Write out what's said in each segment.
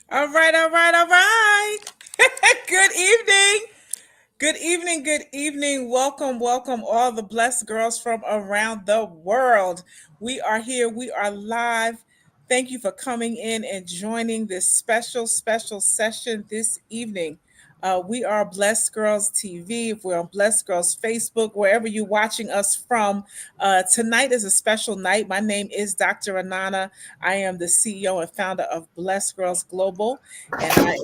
All right, all right, all right. Good evening. Good evening, good evening. Welcome, welcome, all the blessed girls from around the world. We are here, we are live. Thank you for coming in and joining this special session this evening. We are Blessed Girls TV. If we're on Blessed Girls Facebook, wherever you're watching us from, tonight is a special night. My name is Dr. Anana. I am the CEO and founder of Blessed Girls Global, and I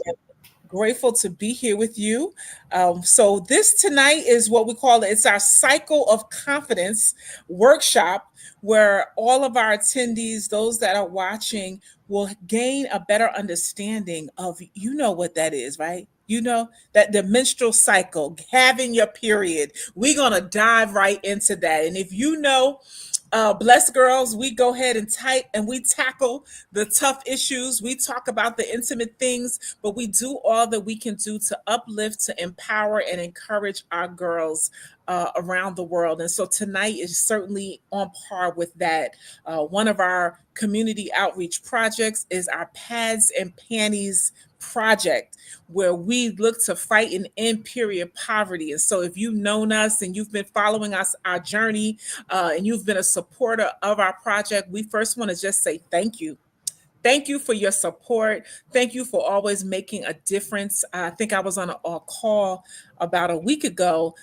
grateful to be here with you. So this tonight is what we call it's our cycle of confidence workshop, where all of our attendees, those that are watching, will gain a better understanding of, you know what that is, right? You know that the menstrual cycle, having your period. We're gonna dive right into that, and if you know, blessed girls, we go ahead and type and we tackle the tough issues. We talk about the intimate things, but we do all that we can do to uplift, to empower, and encourage our girls around the world. And so tonight is certainly on par with that. One of our community outreach projects is our Pads and Panties project, where we look to fight and end period poverty. And so if you've known us and you've been following us, our journey, and you've been a supporter of our project, we first want to just say thank you. Thank you for your support. Thank you for always making a difference. I think I was on a call about a week ago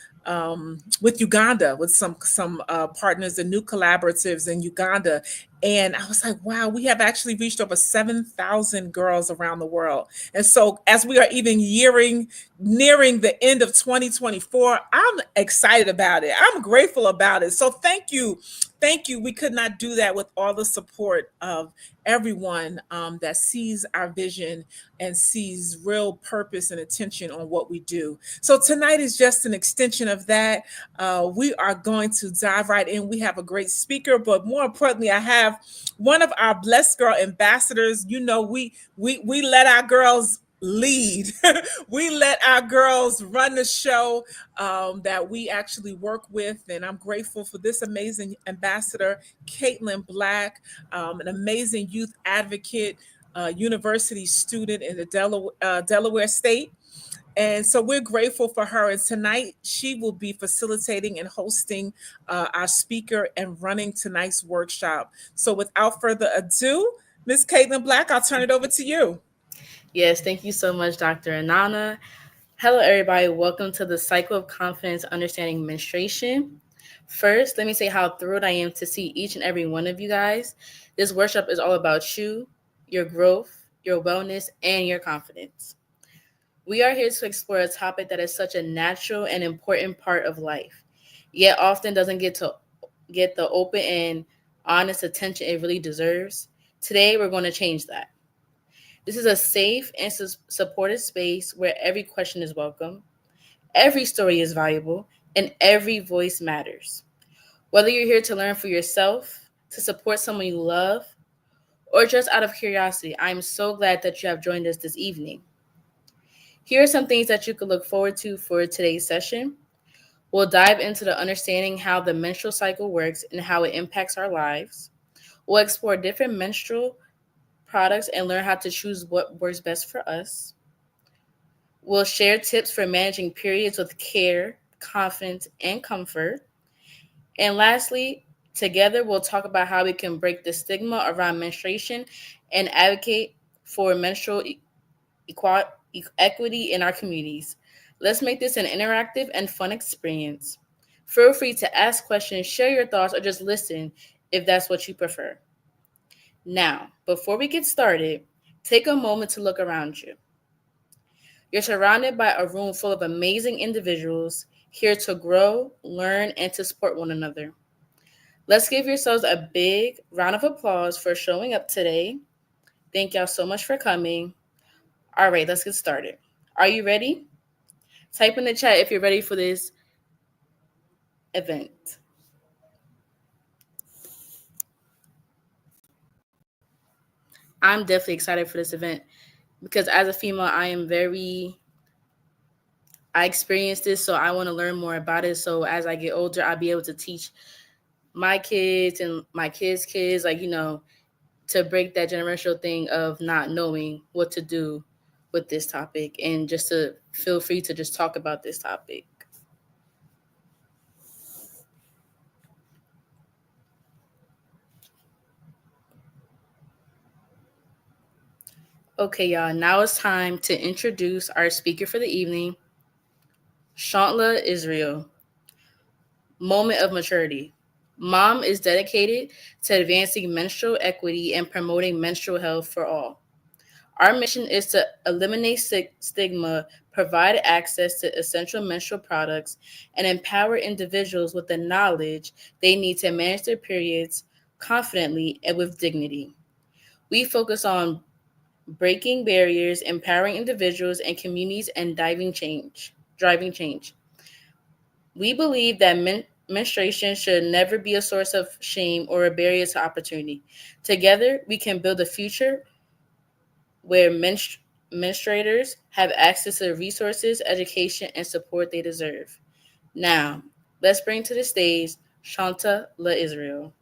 with Uganda, with some partners and new collaboratives in Uganda. And I was like, wow, we have actually reached over 7,000 girls around the world. And so as we are even nearing the end of 2024, I'm excited about it. I'm grateful about it. So thank you. Thank you. We could not do that with all the support of everyone that sees our vision and sees real purpose and attention on what we do. So tonight is just an extension of that. We are going to dive right in. We have a great speaker, but more importantly, I have one of our Blessed Girl ambassadors. You know, we let our girls lead. We let our girls run the show that we actually work with. And I'm grateful for this amazing ambassador, Caitlin Black, an amazing youth advocate, university student in the Delaware State. And so we're grateful for her. And tonight she will be facilitating and hosting our speaker and running tonight's workshop. So without further ado, Miss Caitlin Black, I'll turn it over to you. Yes, thank you so much, Dr. Anana. Hello, everybody. Welcome to the Cycle of Confidence Understanding Menstruation. First, let me say how thrilled I am to see each and every one of you guys. This workshop is all about you, your growth, your wellness, and your confidence. We are here to explore a topic that is such a natural and important part of life, yet often doesn't get the open and honest attention it really deserves. Today, we're going to change that. This is a safe and supportive space where every question is welcome, every story is valuable, and every voice matters. Whether you're here to learn for yourself, to support someone you love, or just out of curiosity, I'm so glad that you have joined us this evening. Here are some things that you can look forward to for today's session. We'll dive into the understanding how the menstrual cycle works and how it impacts our lives. We'll explore different menstrual products and learn how to choose what works best for us. We'll share tips for managing periods with care, confidence, and comfort. And lastly, together we'll talk about how we can break the stigma around menstruation and advocate for menstrual equity in our communities. Let's make this an interactive and fun experience. Feel free to ask questions, share your thoughts, or just listen if that's what you prefer. Now, before we get started, take a moment to look around you. You're surrounded by a room full of amazing individuals here to grow, learn, and to support one another. Let's give yourselves a big round of applause for showing up today. Thank y'all so much for coming. All right, let's get started. Are you ready? Type in the chat if you're ready for this event. I'm definitely excited for this event because as a female, I experienced this, so I want to learn more about it. So as I get older, I'll be able to teach my kids and my kids' kids, to break that generational thing of not knowing what to do with this topic, and just to feel free to just talk about this topic. Okay, y'all, now it's time to introduce our speaker for the evening, Shantla Israel. Moment of maturity. Mom is dedicated to advancing menstrual equity and promoting menstrual health for all. Our mission is to eliminate stigma, provide access to essential menstrual products, and empower individuals with the knowledge they need to manage their periods confidently and with dignity. We focus on breaking barriers, empowering individuals and communities, and driving change. We believe that menstruation should never be a source of shame or a barrier to opportunity. Together, we can build a future where menstruators have access to the resources, education, and support they deserve. Now, let's bring to the stage Shanta La Israel.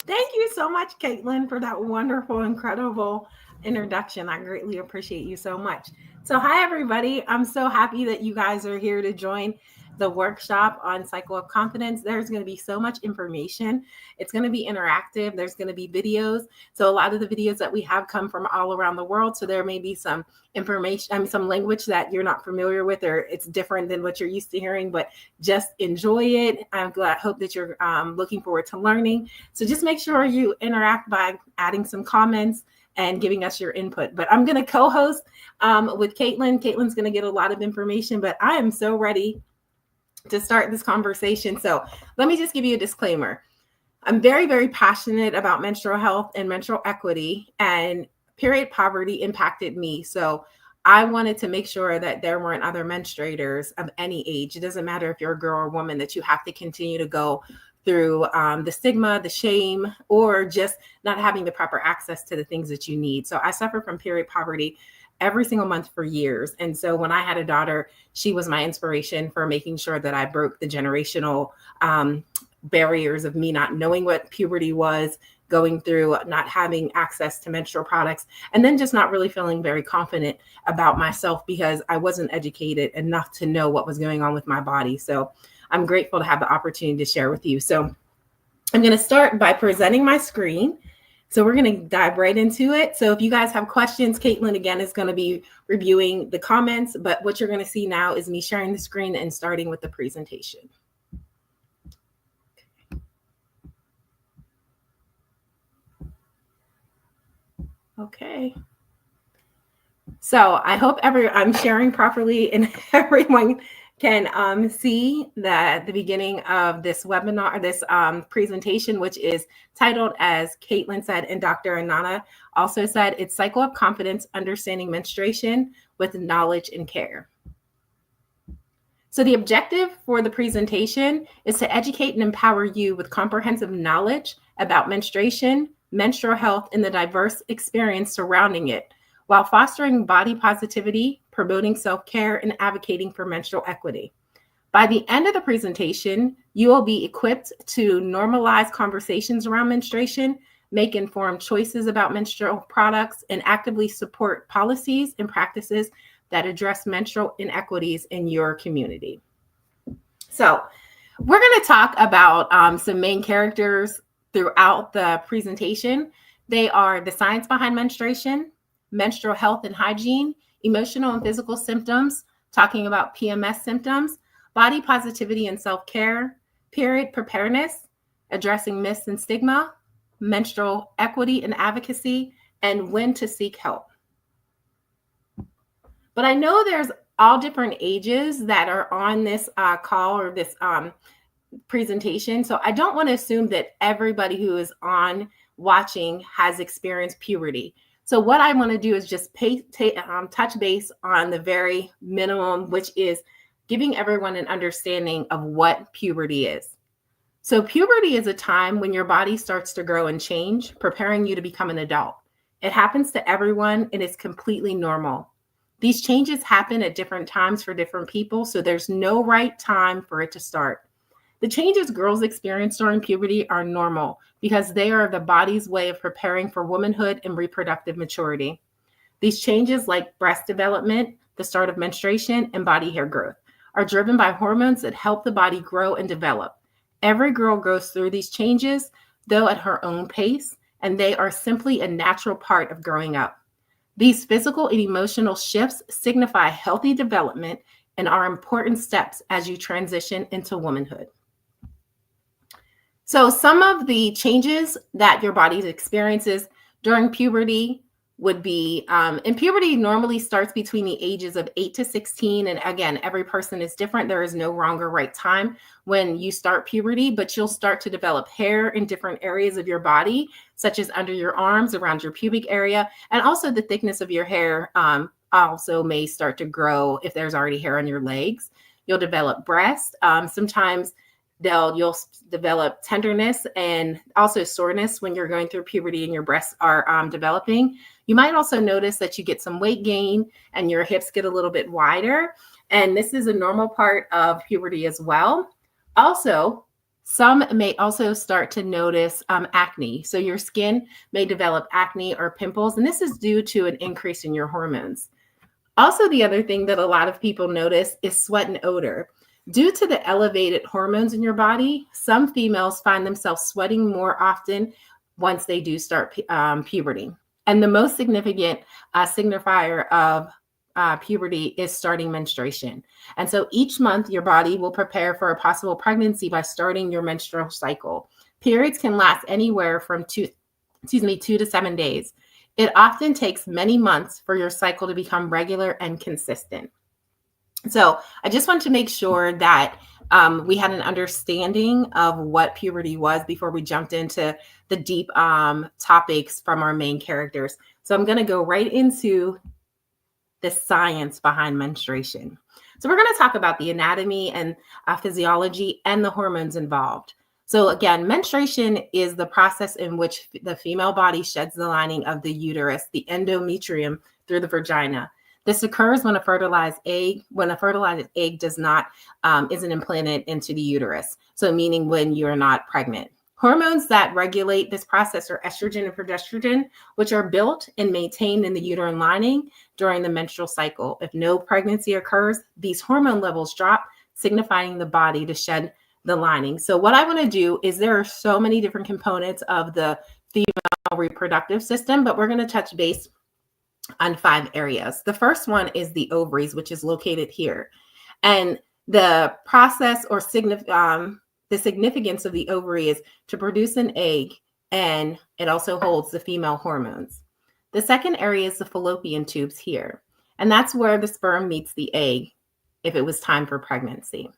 Thank you so much, Caitlin, for that wonderful, incredible introduction. I greatly appreciate you so much. So, hi, everybody. I'm so happy that you guys are here to join the workshop on Cycle of Confidence. There's going to be so much information. It's going to be interactive. There's going to be videos. So, a lot of the videos that we have come from all around the world. So, there may be some information, some language that you're not familiar with, or it's different than what you're used to hearing, but just enjoy it. Hope that you're looking forward to learning. So just make sure you interact by adding some comments and giving us your input. But I'm going to co-host with Caitlin. Caitlin's going to get a lot of information, but I am so ready to start this conversation. So let me just give you a disclaimer. I'm very, very passionate about menstrual health and menstrual equity, and period poverty impacted me. So I wanted to make sure that there weren't other menstruators of any age. It doesn't matter if you're a girl or woman, that you have to continue to go through the stigma, the shame, or just not having the proper access to the things that you need. So I suffered from period poverty every single month for years. And so when I had a daughter, she was my inspiration for making sure that I broke the generational barriers of me not knowing what puberty was, going through not having access to menstrual products, and then just not really feeling very confident about myself because I wasn't educated enough to know what was going on with my body. So I'm grateful to have the opportunity to share with you. So I'm going to start by presenting my screen. So we're going to dive right into it. So if you guys have questions, Caitlin, again, is going to be reviewing the comments, but what you're going to see now is me sharing the screen and starting with the presentation. Okay. So I hope I'm sharing properly and everyone can see the beginning of this webinar, this presentation, which is titled, as Caitlin said and Dr. Anana also said, it's Cycle of Confidence, Understanding Menstruation with Knowledge and Care. So the objective for the presentation is to educate and empower you with comprehensive knowledge about menstruation, menstrual health, and the diverse experience surrounding it, while fostering body positivity, promoting self-care, and advocating for menstrual equity. By the end of the presentation, you will be equipped to normalize conversations around menstruation, make informed choices about menstrual products, and actively support policies and practices that address menstrual inequities in your community. So we're going to talk about some main characters throughout the presentation. They are the science behind menstruation, menstrual health and hygiene, emotional and physical symptoms, talking about PMS symptoms, body positivity and self-care, period preparedness, addressing myths and stigma, menstrual equity and advocacy, and when to seek help. But I know there's all different ages that are on this call or this presentation. So I don't want to assume that everybody who is on watching has experienced puberty. So what I want to do is just touch base on the very minimum, which is giving everyone an understanding of what puberty is. So puberty is a time when your body starts to grow and change, preparing you to become an adult. It happens to everyone and it's completely normal. These changes happen at different times for different people, so there's no right time for it to start. The changes girls experience during puberty are normal because they are the body's way of preparing for womanhood and reproductive maturity. These changes, like breast development, the start of menstruation, and body hair growth, are driven by hormones that help the body grow and develop. Every girl goes through these changes, though at her own pace, and they are simply a natural part of growing up. These physical and emotional shifts signify healthy development and are important steps as you transition into womanhood. So, some of the changes that your body experiences during puberty would be, and puberty normally starts between the ages of 8 to 16. And again, every person is different. There is no wrong or right time when you start puberty, but you'll start to develop hair in different areas of your body, such as under your arms, around your pubic area, and also the thickness of your hair also may start to grow if there's already hair on your legs. You'll develop breasts. Sometimes you'll develop tenderness and also soreness when you're going through puberty and your breasts are developing. You might also notice that you get some weight gain and your hips get a little bit wider. And this is a normal part of puberty as well. Also, some may also start to notice acne. So your skin may develop acne or pimples, and this is due to an increase in your hormones. Also, the other thing that a lot of people notice is sweat and odor. Due to the elevated hormones in your body, some females find themselves sweating more often once they do start puberty. And the most significant signifier of puberty is starting menstruation. And so each month, your body will prepare for a possible pregnancy by starting your menstrual cycle. Periods can last anywhere from 2 to 7 days. It often takes many months for your cycle to become regular and consistent. So I just want to make sure that we had an understanding of what puberty was before we jumped into the deep topics from our main characters. So I'm going to go right into the science behind menstruation. So we're going to talk about the anatomy and physiology and the hormones involved. So again, menstruation is the process in which the female body sheds the lining of the uterus, the endometrium, through the vagina. This occurs when a fertilized egg does not isn't implanted into the uterus. So meaning when you're not pregnant. Hormones that regulate this process are estrogen and progesterone, which are built and maintained in the uterine lining during the menstrual cycle. If no pregnancy occurs, these hormone levels drop, signifying the body to shed the lining. So what I want to do is there are so many different components of the female reproductive system, but we're going to touch base on 5 areas. The first one is the ovaries, which is located here. And the process or the significance of the ovary is to produce an egg, and it also holds the female hormones. The second area is the fallopian tubes here, and that's where the sperm meets the egg if it was time for pregnancy.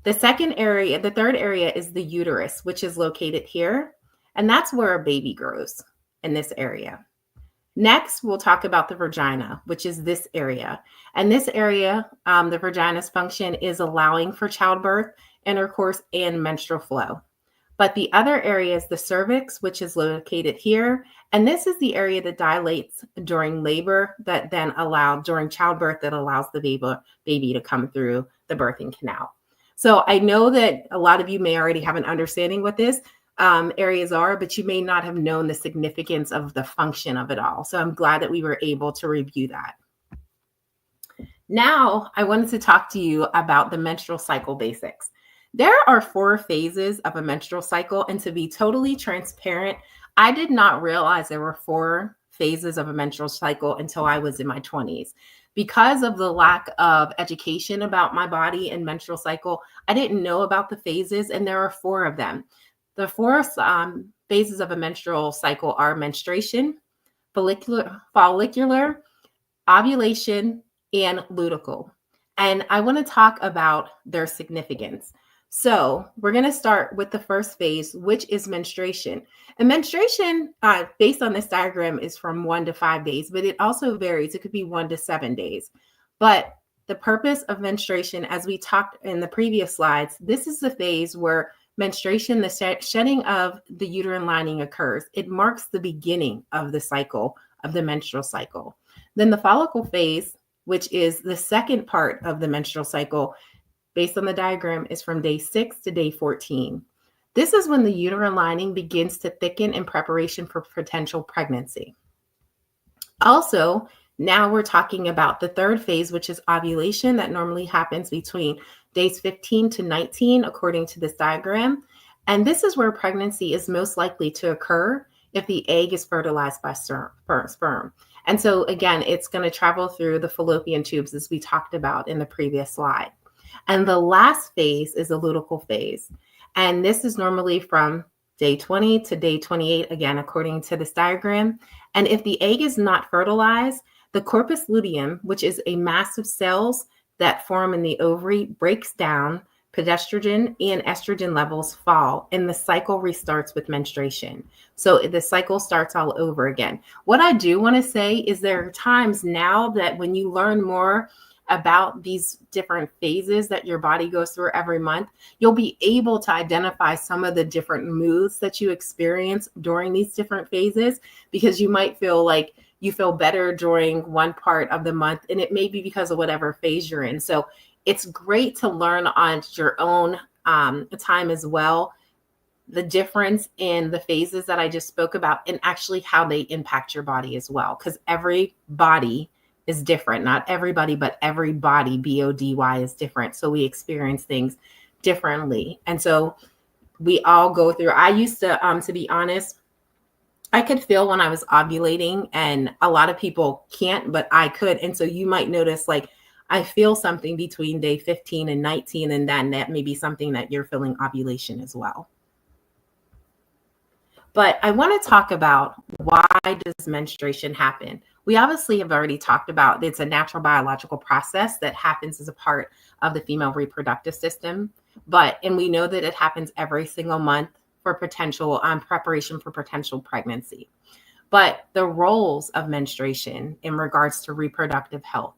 The third area is the uterus, which is located here, and that's where a baby grows in this area. Next, we'll talk about the vagina, which is this area. And this area, the vagina's function is allowing for childbirth, intercourse, and menstrual flow. But the other area is the cervix, which is located here. And this is the area that dilates during labor that then during childbirth, that allows the baby to come through the birthing canal. So I know that a lot of you may already have an understanding what this areas are, but you may not have known the significance of the function of it all. So I'm glad that we were able to review that. Now, I wanted to talk to you about the menstrual cycle basics. There are 4 phases of a menstrual cycle, and to be totally transparent, I did not realize there were 4 phases of a menstrual cycle until I was in my 20s. Because of the lack of education about my body and menstrual cycle, I didn't know about the phases, and there are 4 of them. The 4 phases of a menstrual cycle are menstruation, follicular, ovulation, and luteal. And I want to talk about their significance. So we're going to start with the first phase, which is menstruation. And menstruation, based on this diagram, is from 1 to 5 days, but it also varies. It could be 1 to 7 days. But the purpose of menstruation, as we talked in the previous slides, this is the phase where menstruation, the shedding of the uterine lining occurs. It marks the beginning of the cycle, of the menstrual cycle. Then the follicle phase, which is the second part of the menstrual cycle, based on the diagram, is from day 6 to day 14. This is when the uterine lining begins to thicken in preparation for potential pregnancy. Also, now we're talking about the third phase, which is ovulation, that normally happens between days 15 to 19, according to this diagram. And this is where pregnancy is most likely to occur if the egg is fertilized by sperm. And so again, it's going to travel through the fallopian tubes, as we talked about in the previous slide. And the last phase is the luteal phase. And this is normally from day 20 to day 28, again, according to this diagram. And if the egg is not fertilized, the corpus luteum, which is a mass of cells that form in the ovary, breaks down, progesterone and estrogen levels fall, and the cycle restarts with menstruation. So the cycle starts all over again. What I do want to say is there are times now that when you learn more about these different phases that your body goes through every month, you'll be able to identify some of the different moods that you experience during these different phases, because you might feel like you feel better during one part of the month, and it may be because of whatever phase you're in. So it's great to learn on your own time as well, the difference in the phases that I just spoke about and actually how they impact your body as well, because every body is different. Not everybody, but every body, BODY, is different. So we experience things differently. And so we all go through. I used to be honest, I could feel when I was ovulating, and a lot of people can't, but I could. And so you might notice, like, I feel something between day 15 and 19, and then that may be something that you're feeling ovulation as well. But I want to talk about, why does menstruation happen? We obviously have already talked about it's a natural biological process that happens as a part of the female reproductive system. And we know that it happens every single month for potential preparation for potential pregnancy. But the roles of menstruation in regards to reproductive health.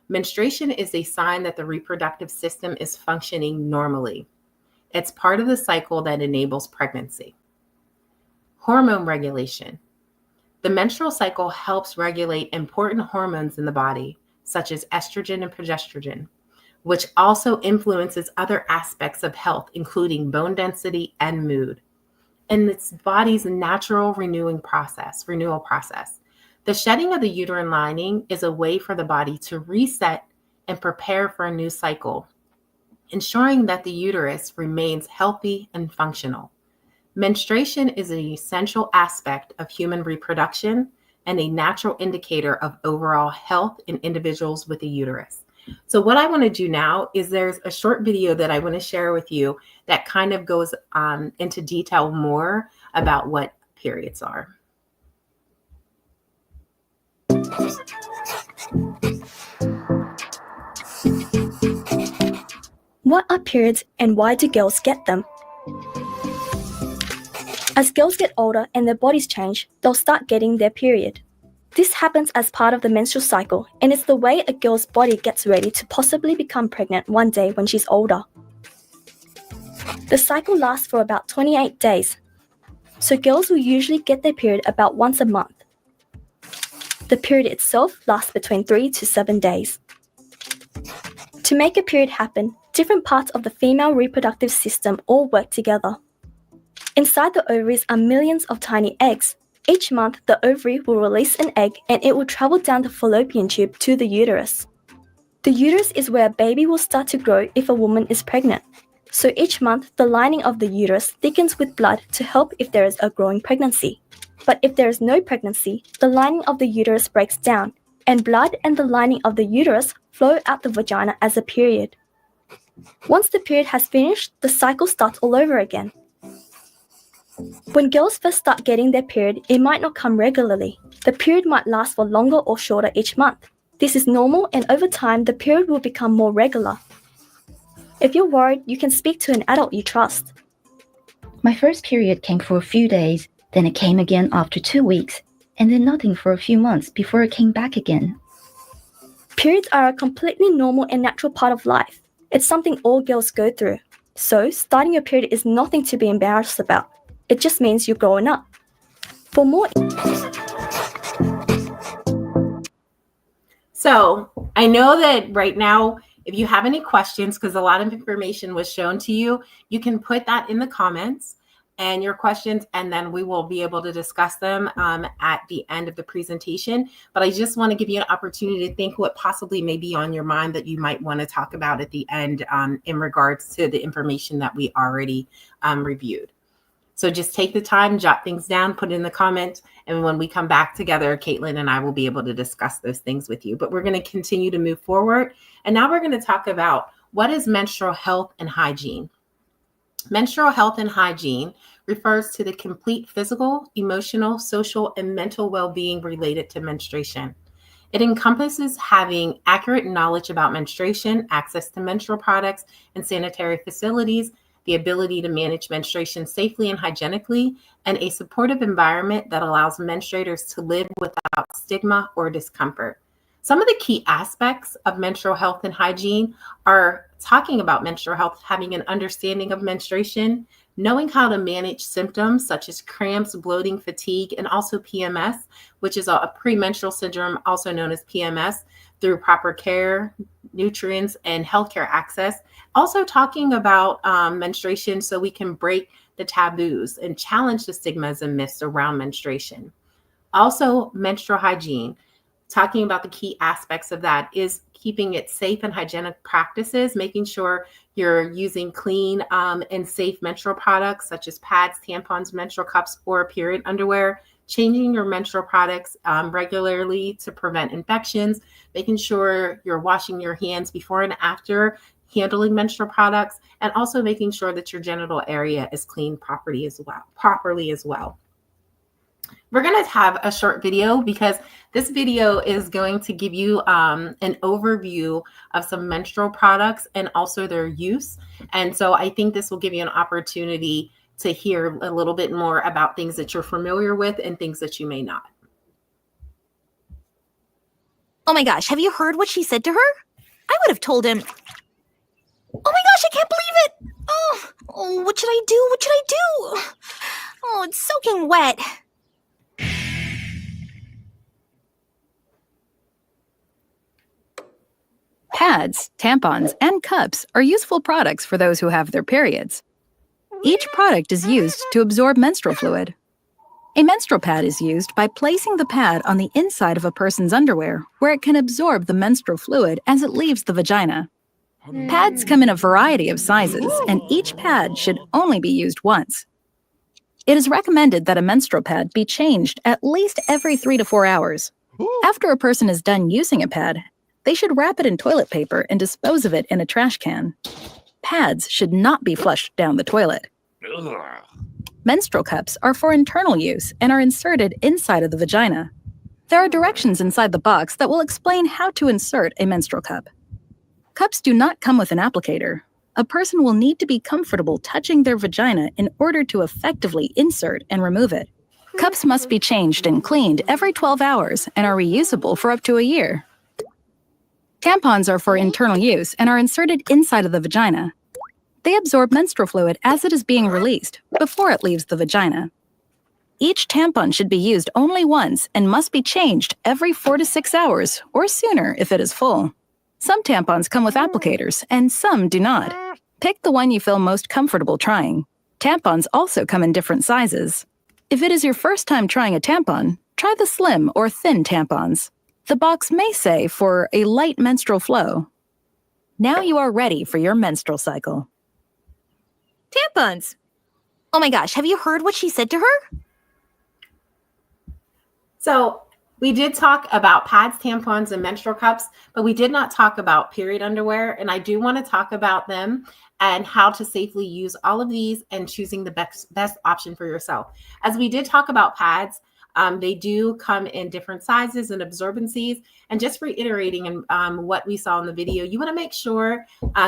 Menstruation is a sign that the reproductive system is functioning normally. It's part of the cycle that enables pregnancy. Hormone regulation. The menstrual cycle helps regulate important hormones in the body, such as estrogen and progesterone, which also influences other aspects of health, including bone density and mood. And it's body's natural renewal process. The shedding of the uterine lining is a way for the body to reset and prepare for a new cycle, ensuring that the uterus remains healthy and functional. Menstruation is an essential aspect of human reproduction and a natural indicator of overall health in individuals with a uterus. So what I want to do now is there's a short video that I want to share with you that kind of goes into detail more about what periods are. What are periods and why do girls get them? As girls get older and their bodies change, they'll start getting their period. This happens as part of the menstrual cycle, and it's the way a girl's body gets ready to possibly become pregnant one day when she's older. The cycle lasts for about 28 days, so girls will usually get their period about once a month. The period itself lasts between 3 to 7 days. To make a period happen, different parts of the female reproductive system all work together. Inside the ovaries are millions of tiny eggs. Each month, the ovary will release an egg and it will travel down the fallopian tube to the uterus. The uterus is where a baby will start to grow if a woman is pregnant. So each month, the lining of the uterus thickens with blood to help if there is a growing pregnancy. But if there is no pregnancy, the lining of the uterus breaks down, and blood and the lining of the uterus flow out the vagina as a period. Once the period has finished, the cycle starts all over again. When girls first start getting their period, it might not come regularly. The period might last for longer or shorter each month. This is normal, and over time, the period will become more regular. If you're worried, you can speak to an adult you trust. My first period came for a few days, then it came again after 2 weeks, and then nothing for a few months before it came back again. Periods are a completely normal and natural part of life. It's something all girls go through. So, starting your period is nothing to be embarrassed about. It just means you're growing up. For more... So I know that right now If you have any questions, because a lot of information was shown to you, you can put that in the comments and your questions, and then we will be able to discuss them at the end of the presentation. But I just want to give you an opportunity to think what possibly may be on your mind that you might want to talk about at the end in regards to the information that we already reviewed. So just take the time, jot things down, put it in the comments, and when we come back together, Caitlin and I will be able to discuss those things with you. But we're going to continue to move forward. And now we're going to talk about what is menstrual health and hygiene. Menstrual health and hygiene refers to the complete physical, emotional, social, and mental well-being related to menstruation. It encompasses having accurate knowledge about menstruation, access to menstrual products and sanitary facilities, the ability to manage menstruation safely and hygienically, and a supportive environment that allows menstruators to live without stigma or discomfort. Some of the key aspects of menstrual health and hygiene are talking about menstrual health, having an understanding of menstruation, knowing how to manage symptoms such as cramps, bloating, fatigue, and also PMS, which is a premenstrual syndrome, also known as PMS, through proper care, nutrients, and healthcare access. Also talking about menstruation so we can break the taboos and challenge the stigmas and myths around menstruation. Also, menstrual hygiene. Talking about the key aspects of that is keeping it safe and hygienic practices, making sure you're using clean and safe menstrual products such as pads, tampons, menstrual cups, or period underwear, changing your menstrual products regularly to prevent infections, making sure you're washing your hands before and after handling menstrual products, and also making sure that your genital area is cleaned properly as well. We're going to have a short video because this video is going to give you an overview of some menstrual products and also their use. And so I think this will give you an opportunity to hear a little bit more about things that you're familiar with and things that you may not. Oh my gosh, have you heard what she said to her? I would have told him. Oh my gosh, I can't believe it! Oh, what should I do? What should I do? Oh, it's soaking wet. Pads, tampons, and cups are useful products for those who have their periods. Each product is used to absorb menstrual fluid. A menstrual pad is used by placing the pad on the inside of a person's underwear, where it can absorb the menstrual fluid as it leaves the vagina. Pads come in a variety of sizes, and each pad should only be used once. It is recommended that a menstrual pad be changed at least every 3 to 4 hours. After a person is done using a pad, they should wrap it in toilet paper and dispose of it in a trash can. Pads should not be flushed down the toilet. Menstrual cups are for internal use and are inserted inside of the vagina. There are directions inside the box that will explain how to insert a menstrual cup. Cups do not come with an applicator. A person will need to be comfortable touching their vagina in order to effectively insert and remove it. Cups must be changed and cleaned every 12 hours and are reusable for up to a year. Tampons are for internal use and are inserted inside of the vagina. They absorb menstrual fluid as it is being released before it leaves the vagina. Each tampon should be used only once and must be changed every 4 to 6 hours or sooner if it is full. Some tampons come with applicators and some do not. Pick the one you feel most comfortable trying. Tampons also come in different sizes. If it is your first time trying a tampon, try the slim or thin tampons. The box may say for a light menstrual flow. Now you are ready for your menstrual cycle. Tampons. Oh my gosh, have you heard what she said to her? So we did talk about pads, tampons, and menstrual cups, but we did not talk about period underwear. And I do want to talk about them and how to safely use all of these and choosing the best option for yourself. As we did talk about pads, they do come in different sizes and absorbencies. And just reiterating what we saw in the video, you want to make sure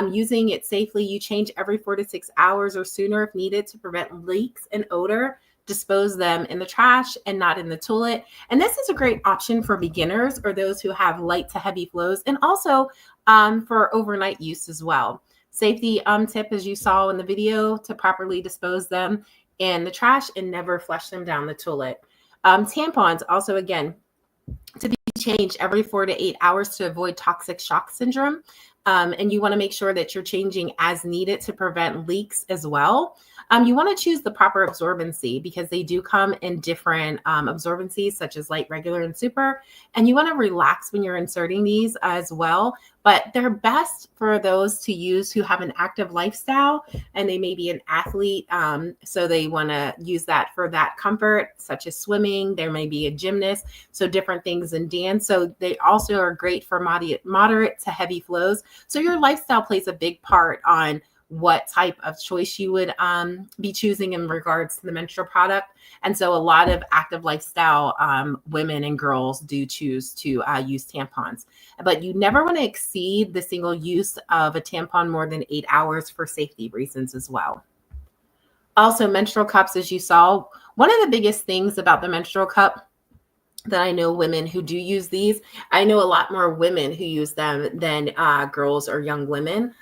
using it safely, you change every 4 to 6 hours or sooner if needed to prevent leaks and odor. Dispose them in the trash and not in the toilet. And this is a great option for beginners or those who have light to heavy flows, and also for overnight use as well. Safety tip, as you saw in the video, to properly dispose them in the trash and never flush them down the toilet. Tampons also, again, to be changed every 4 to 8 hours to avoid toxic shock syndrome. And you want to make sure that you're changing as needed to prevent leaks as well. You want to choose the proper absorbency because they do come in different absorbencies, such as light, regular, and super. And you want to relax when you're inserting these as well. But they're best for those to use who have an active lifestyle and they may be an athlete. So they want to use that for that comfort, such as swimming. There may be a gymnast, so different things in dance. So they also are great for moderate to heavy flows. So your lifestyle plays a big part on what type of choice you would be choosing in regards to the menstrual product. And so a lot of active lifestyle women and girls do choose to use tampons. But you never want to exceed the single use of a tampon more than 8 hours for safety reasons as well. Also, menstrual cups, as you saw, one of the biggest things about the menstrual cup that I know women who do use these, I know a lot more women who use them than girls or young women.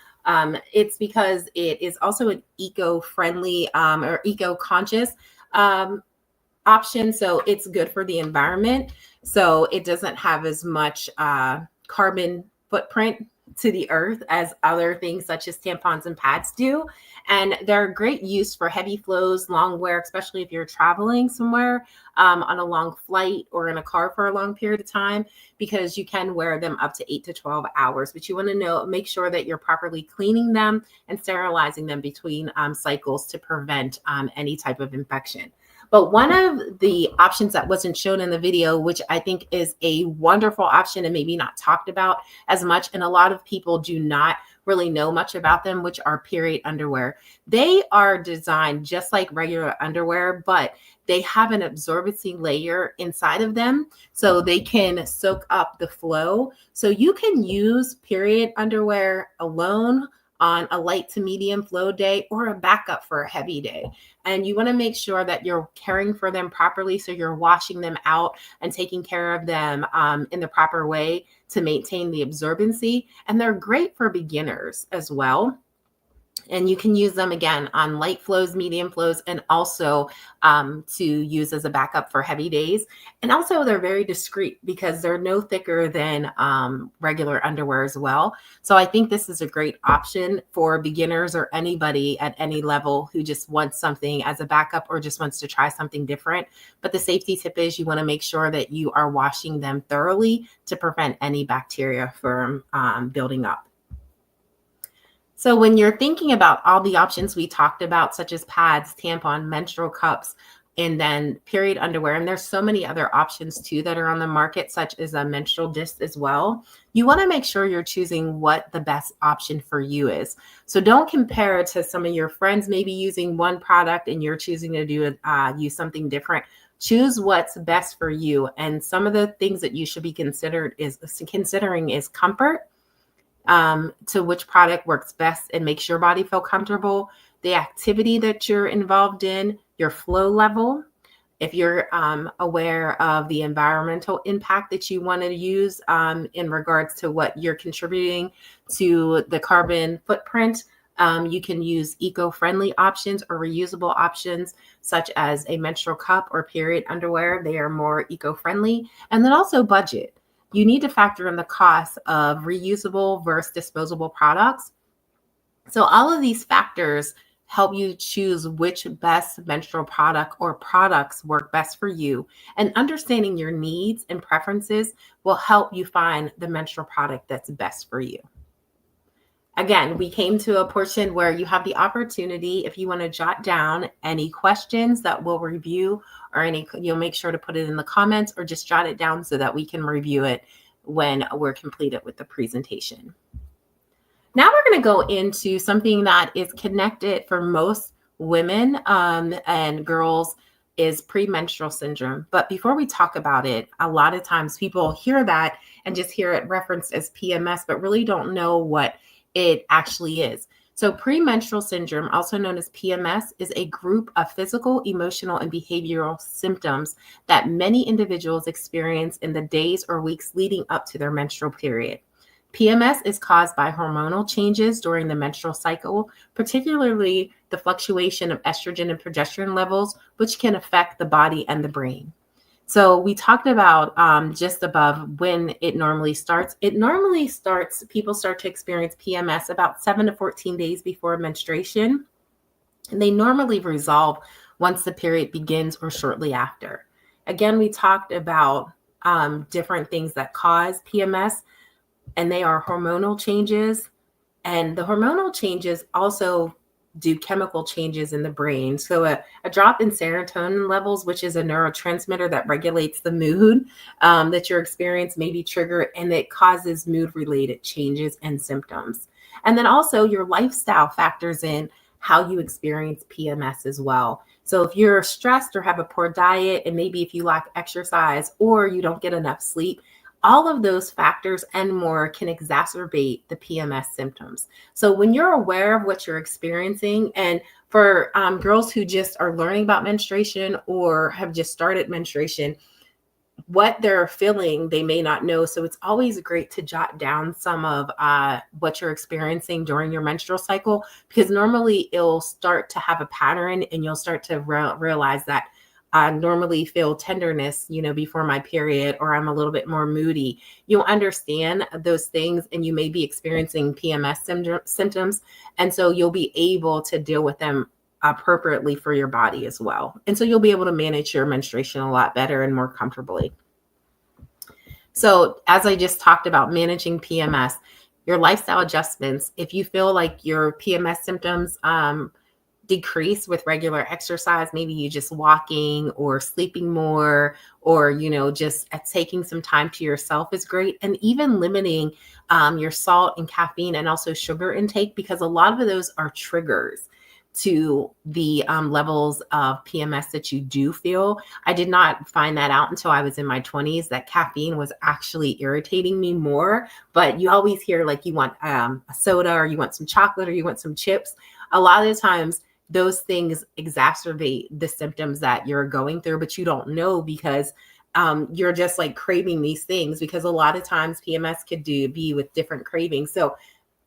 It's because it is also an eco-friendly or eco-conscious option. So it's good for the environment. So it doesn't have as much carbon footprint to the earth as other things such as tampons and pads do. And they're great use for heavy flows, long wear, especially if you're traveling somewhere on a long flight or in a car for a long period of time, because you can wear them up to 8 to 12 hours. But you want to make sure that you're properly cleaning them and sterilizing them between cycles to prevent any type of infection. But one of the options that wasn't shown in the video, which I think is a wonderful option and maybe not talked about as much, and a lot of people do not really know much about them, which are period underwear. They are designed just like regular underwear, but they have an absorbency layer inside of them so they can soak up the flow. So you can use period underwear alone on a light to medium flow day or a backup for a heavy day. And you want to make sure that you're caring for them properly. So you're washing them out and taking care of them in the proper way to maintain the absorbency. And they're great for beginners as well. And you can use them again on light flows, medium flows, and also to use as a backup for heavy days. And also they're very discreet because they're no thicker than regular underwear as well. So I think this is a great option for beginners or anybody at any level who just wants something as a backup or just wants to try something different. But the safety tip is you want to make sure that you are washing them thoroughly to prevent any bacteria from building up. So when you're thinking about all the options we talked about, such as pads, tampon, menstrual cups, and then period underwear, and there's so many other options too that are on the market, such as a menstrual disc as well, you want to make sure you're choosing what the best option for you is. So don't compare it to some of your friends maybe using one product and you're choosing to use something different. Choose what's best for you. And some of the things that you should be considering is comfort. To which product works best and makes your body feel comfortable, the activity that you're involved in, your flow level, if you're aware of the environmental impact that you want to use in regards to what you're contributing to the carbon footprint. You can use eco-friendly options or reusable options, such as a menstrual cup or period underwear. They are more eco-friendly. And then also budget. You need to factor in the cost of reusable versus disposable products. So all of these factors help you choose which best menstrual product or products work best for you. And understanding your needs and preferences will help you find the menstrual product that's best for you. Again, we came to a portion where you have the opportunity, if you want to jot down any questions that we'll review or you'll make sure to put it in the comments or just jot it down so that we can review it when we're completed with the presentation. Now we're going to go into something that is connected for most women and girls is premenstrual syndrome. But before we talk about it, a lot of times people hear that and just hear it referenced as PMS, but really don't know what it actually is. So premenstrual syndrome, also known as PMS, is a group of physical, emotional, and behavioral symptoms that many individuals experience in the days or weeks leading up to their menstrual period. PMS is caused by hormonal changes during the menstrual cycle, particularly the fluctuation of estrogen and progesterone levels, which can affect the body and the brain. So we talked about just above when it normally starts. It normally starts, people start to experience PMS about 7 to 14 days before menstruation. And they normally resolve once the period begins or shortly after. Again, we talked about different things that cause PMS, and they are hormonal changes. And the hormonal changes also do chemical changes in the brain. So a drop in serotonin levels, which is a neurotransmitter that regulates the mood that you're experiencing, may be triggered, and it causes mood-related changes and symptoms. And then also your lifestyle factors in how you experience PMS as well. So if you're stressed or have a poor diet, and maybe if you lack exercise or you don't get enough sleep, all of those factors and more can exacerbate the PMS symptoms. So when you're aware of what you're experiencing, and for girls who just are learning about menstruation or have just started menstruation, what they're feeling, they may not know. So it's always great to jot down some of what you're experiencing during your menstrual cycle, because normally it'll start to have a pattern, and you'll start to realize that I normally feel tenderness, before my period, or I'm a little bit more moody. You'll understand those things, and you may be experiencing PMS symptoms. And so you'll be able to deal with them appropriately for your body as well. And so you'll be able to manage your menstruation a lot better and more comfortably. So as I just talked about managing PMS, your lifestyle adjustments, if you feel like your PMS symptoms decrease with regular exercise, maybe you just walking or sleeping more, or just taking some time to yourself is great. And even limiting your salt and caffeine and also sugar intake, because a lot of those are triggers to the levels of PMS that you do feel. I did not find that out until I was in my 20s, that caffeine was actually irritating me more. But you always hear like you want a soda, or you want some chocolate, or you want some chips. A lot of the times those things exacerbate the symptoms that you're going through, but you don't know, because you're just like craving these things, because a lot of times PMS could be with different cravings. So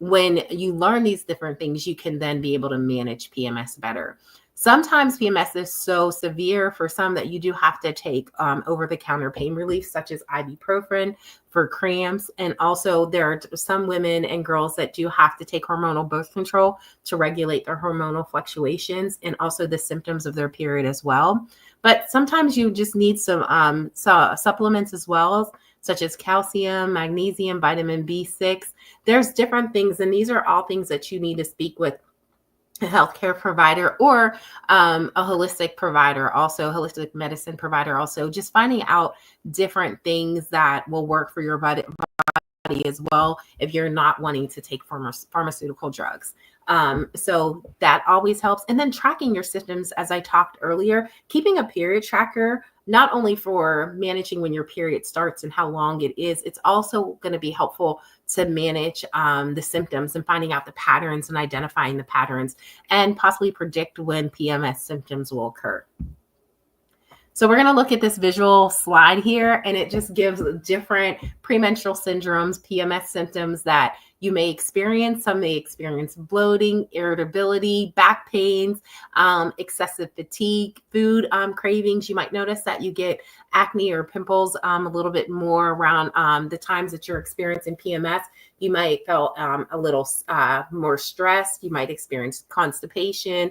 when you learn these different things, you can then be able to manage PMS better. Sometimes PMS is so severe for some that you do have to take over-the-counter pain relief, such as ibuprofen for cramps. And also there are some women and girls that do have to take hormonal birth control to regulate their hormonal fluctuations and also the symptoms of their period as well. But sometimes you just need some supplements as well, such as calcium, magnesium, vitamin B6. There's different things, and these are all things that you need to speak with a healthcare provider or a holistic provider, also holistic medicine provider, also just finding out different things that will work for your body as well if you're not wanting to take pharmaceutical drugs. So that always helps. And then tracking your symptoms, as I talked earlier, keeping a period tracker, not only for managing when your period starts and how long it is, it's also going to be helpful to manage the symptoms and finding out the patterns and identifying the patterns, and possibly predict when PMS symptoms will occur. So we're going to look at this visual slide here, and it just gives different premenstrual syndromes, PMS symptoms that you may experience. Some may experience bloating, irritability, back pains, excessive fatigue, food cravings. You might notice that you get acne or pimples a little bit more around the times that you're experiencing PMS. You might feel a little more stressed. You might experience constipation,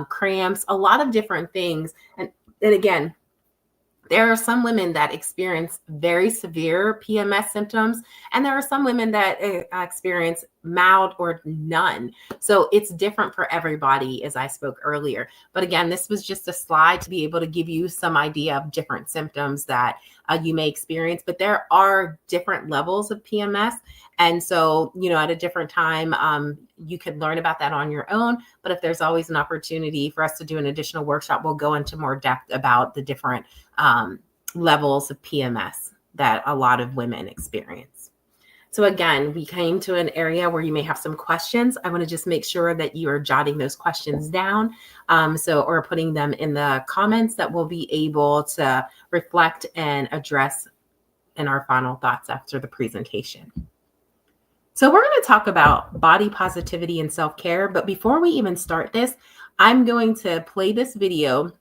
cramps, a lot of different things. And again, there are some women that experience very severe PMS symptoms, and there are some women that experience mild or none. So it's different for everybody, as I spoke earlier. But again, this was just a slide to be able to give you some idea of different symptoms that you may experience. But there are different levels of PMS. And so, at a different time, you could learn about that on your own. But if there's always an opportunity for us to do an additional workshop, we'll go into more depth about the different levels of PMS that a lot of women experience. So again, we came to an area where you may have some questions. I want to just make sure that you are jotting those questions down, or putting them in the comments that we'll be able to reflect and address in our final thoughts after the presentation. So we're going to talk about body positivity and self-care. But before we even start this, I'm going to play this video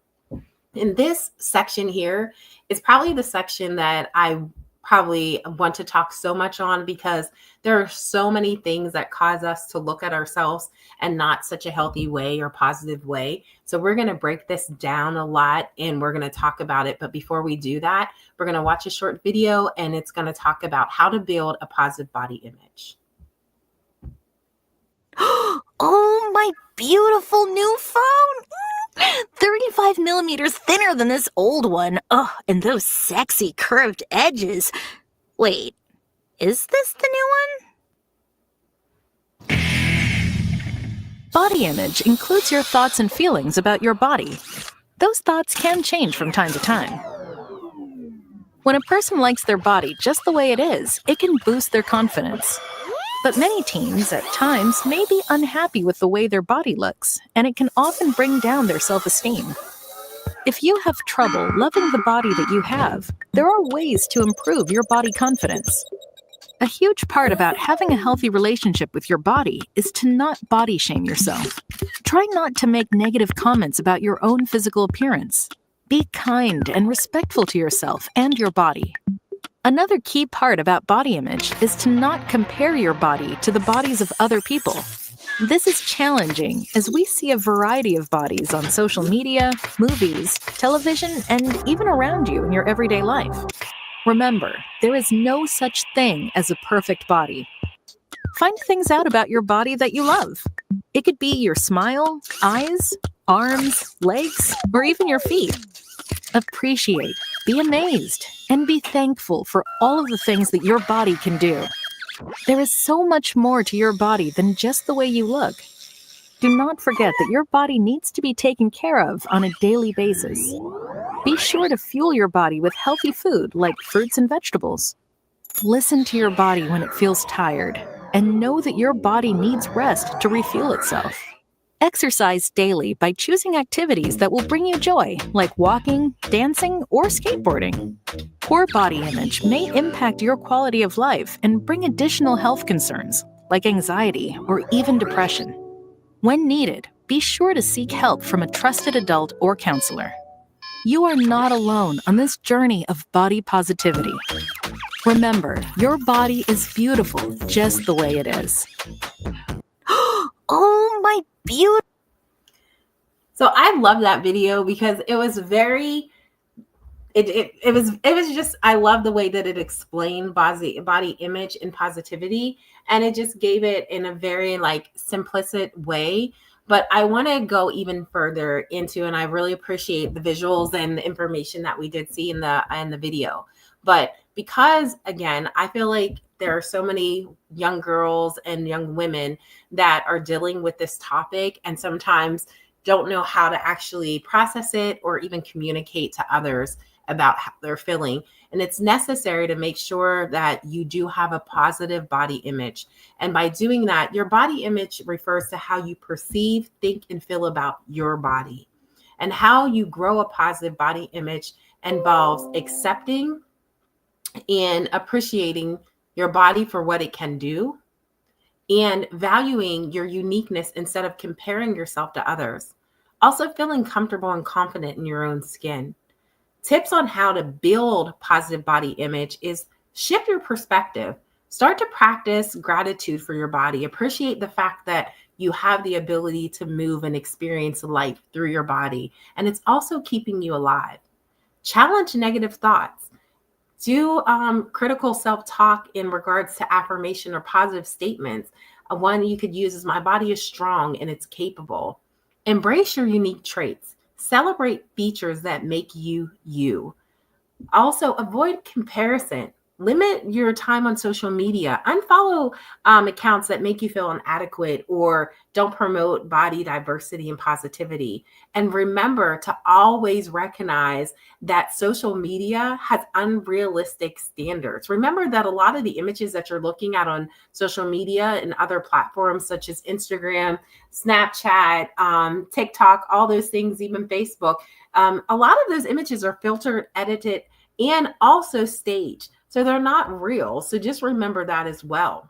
In this section here is probably the section that I probably want to talk so much on, because there are so many things that cause us to look at ourselves and not such a healthy way or positive way. So we're going to break this down a lot and we're going to talk about it. But before we do that, we're going to watch a short video, and it's going to talk about how to build a positive body image. Oh, my beautiful new phone! 35 millimeters thinner than this old one. Oh, and those sexy curved edges. Wait, is this the new one? Body image includes your thoughts and feelings about your body. Those thoughts can change from time to time. When a person likes their body just the way it is, it can boost their confidence. But many teens, at times, may be unhappy with the way their body looks, and it can often bring down their self-esteem. If you have trouble loving the body that you have, there are ways to improve your body confidence. A huge part about having a healthy relationship with your body is to not body shame yourself. Try not to make negative comments about your own physical appearance. Be kind and respectful to yourself and your body. Another key part about body image is to not compare your body to the bodies of other people. This is challenging as we see a variety of bodies on social media, movies, television, and even around you in your everyday life. Remember, there is no such thing as a perfect body. Find things out about your body that you love. It could be your smile, eyes, arms, legs, or even your feet. Appreciate, be amazed, and be thankful for all of the things that your body can do. There is so much more to your body than just the way you look. Do not forget that your body needs to be taken care of on a daily basis. Be sure to fuel your body with healthy food like fruits and vegetables. Listen to your body when it feels tired, and know that your body needs rest to refuel itself. Exercise daily by choosing activities that will bring you joy, like walking, dancing, or skateboarding. Poor body image may impact your quality of life and bring additional health concerns, like anxiety or even depression. When needed, be sure to seek help from a trusted adult or counselor. You are not alone on this journey of body positivity. Remember, your body is beautiful just the way it is. Oh, my beautiful. So I love that video because it was very, it was just, I love the way that it explained body image and positivity, and it just gave it in a very like simplistic way. But I want to go even further into, and I really appreciate the visuals and the information that we did see in the video. But because again, I feel like there are so many young girls and young women that are dealing with this topic and sometimes don't know how to actually process it or even communicate to others about how they're feeling. And it's necessary to make sure that you do have a positive body image. And by doing that, your body image refers to how you perceive, think, and feel about your body. And how you grow a positive body image involves accepting and appreciating your body for what it can do, and valuing your uniqueness instead of comparing yourself to others. Also feeling comfortable and confident in your own skin. Tips on how to build positive body image is shift your perspective. Start to practice gratitude for your body. Appreciate the fact that you have the ability to move and experience life through your body, and it's also keeping you alive. Challenge negative thoughts. Do critical self-talk in regards to affirmation or positive statements. One you could use is, my body is strong and it's capable. Embrace your unique traits. Celebrate features that make you you. Also, avoid comparison. Limit your time on social media. Unfollow accounts that make you feel inadequate or don't promote body diversity and positivity. And remember to always recognize that social media has unrealistic standards. Remember that a lot of the images that you're looking at on social media and other platforms such as Instagram, Snapchat, TikTok, all those things, even Facebook, a lot of those images are filtered, edited, and also staged. So they're not real. So just remember that as well.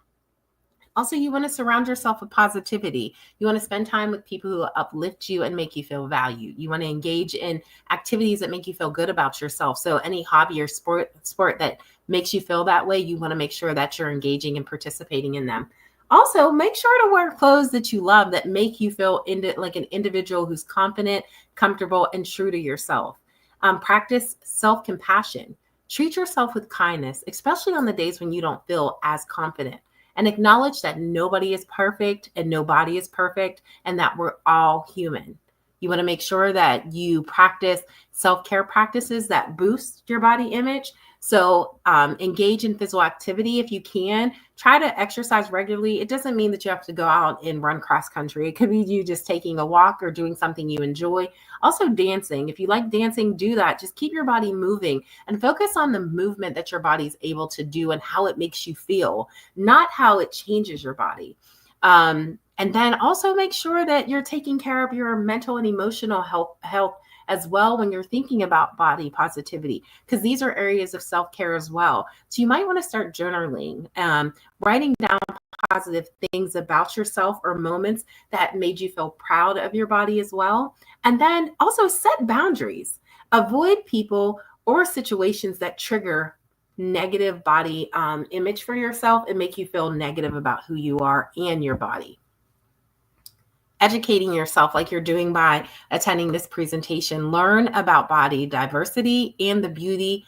Also, you want to surround yourself with positivity. You want to spend time with people who uplift you and make you feel valued. You want to engage in activities that make you feel good about yourself. So any hobby or sport that makes you feel that way, you want to make sure that you're engaging and participating in them. Also, make sure to wear clothes that you love that make you feel like an individual who's confident, comfortable, and true to yourself. Practice self-compassion. Treat yourself with kindness, especially on the days when you don't feel as confident. And acknowledge that nobody is perfect and nobody is perfect and that we're all human. You want to make sure that you practice self-care practices that boost your body image. So engage in physical activity if you can. Try to exercise regularly. It doesn't mean that you have to go out and run cross country. It could be you just taking a walk or doing something you enjoy. Also dancing. If you like dancing, do that. Just keep your body moving and focus on the movement that your body's able to do and how it makes you feel, not how it changes your body. And then also make sure that you're taking care of your mental and emotional health as well when you're thinking about body positivity, because these are areas of self-care as well. So you might want to start journaling, writing down positive things about yourself or moments that made you feel proud of your body as well. And then also set boundaries. Avoid people or situations that trigger negative body image for yourself and make you feel negative about who you are and your body. Educating yourself like you're doing by attending this presentation. Learn about body diversity and the beauty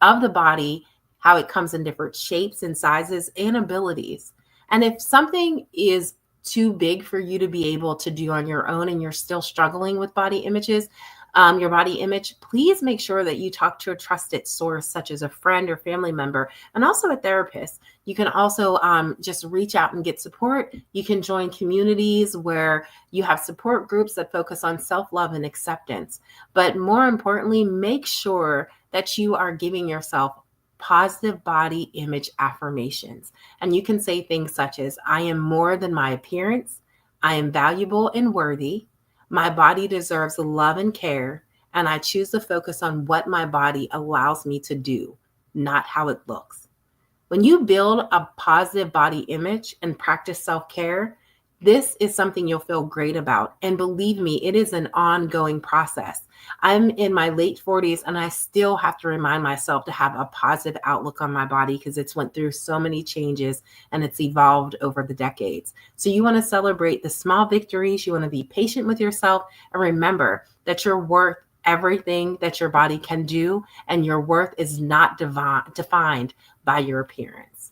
of the body, how it comes in different shapes and sizes and abilities. And if something is too big for you to be able to do on your own and you're still struggling with body images, your body image, please make sure that you talk to a trusted source, such as a friend or family member, and also a therapist. You can also just reach out and get support. You can join communities where you have support groups that focus on self-love and acceptance. But more importantly, make sure that you are giving yourself positive body image affirmations. And you can say things such as, I am more than my appearance. I am valuable and worthy. My body deserves love and care, and I choose to focus on what my body allows me to do, not how it looks. When you build a positive body image and practice self-care, this is something you'll feel great about. And believe me, it is an ongoing process. I'm in my late 40s and I still have to remind myself to have a positive outlook on my body because it's went through so many changes and it's evolved over the decades. So you want to celebrate the small victories. You want to be patient with yourself and remember that you're worth everything that your body can do, and your worth is not defined by your appearance.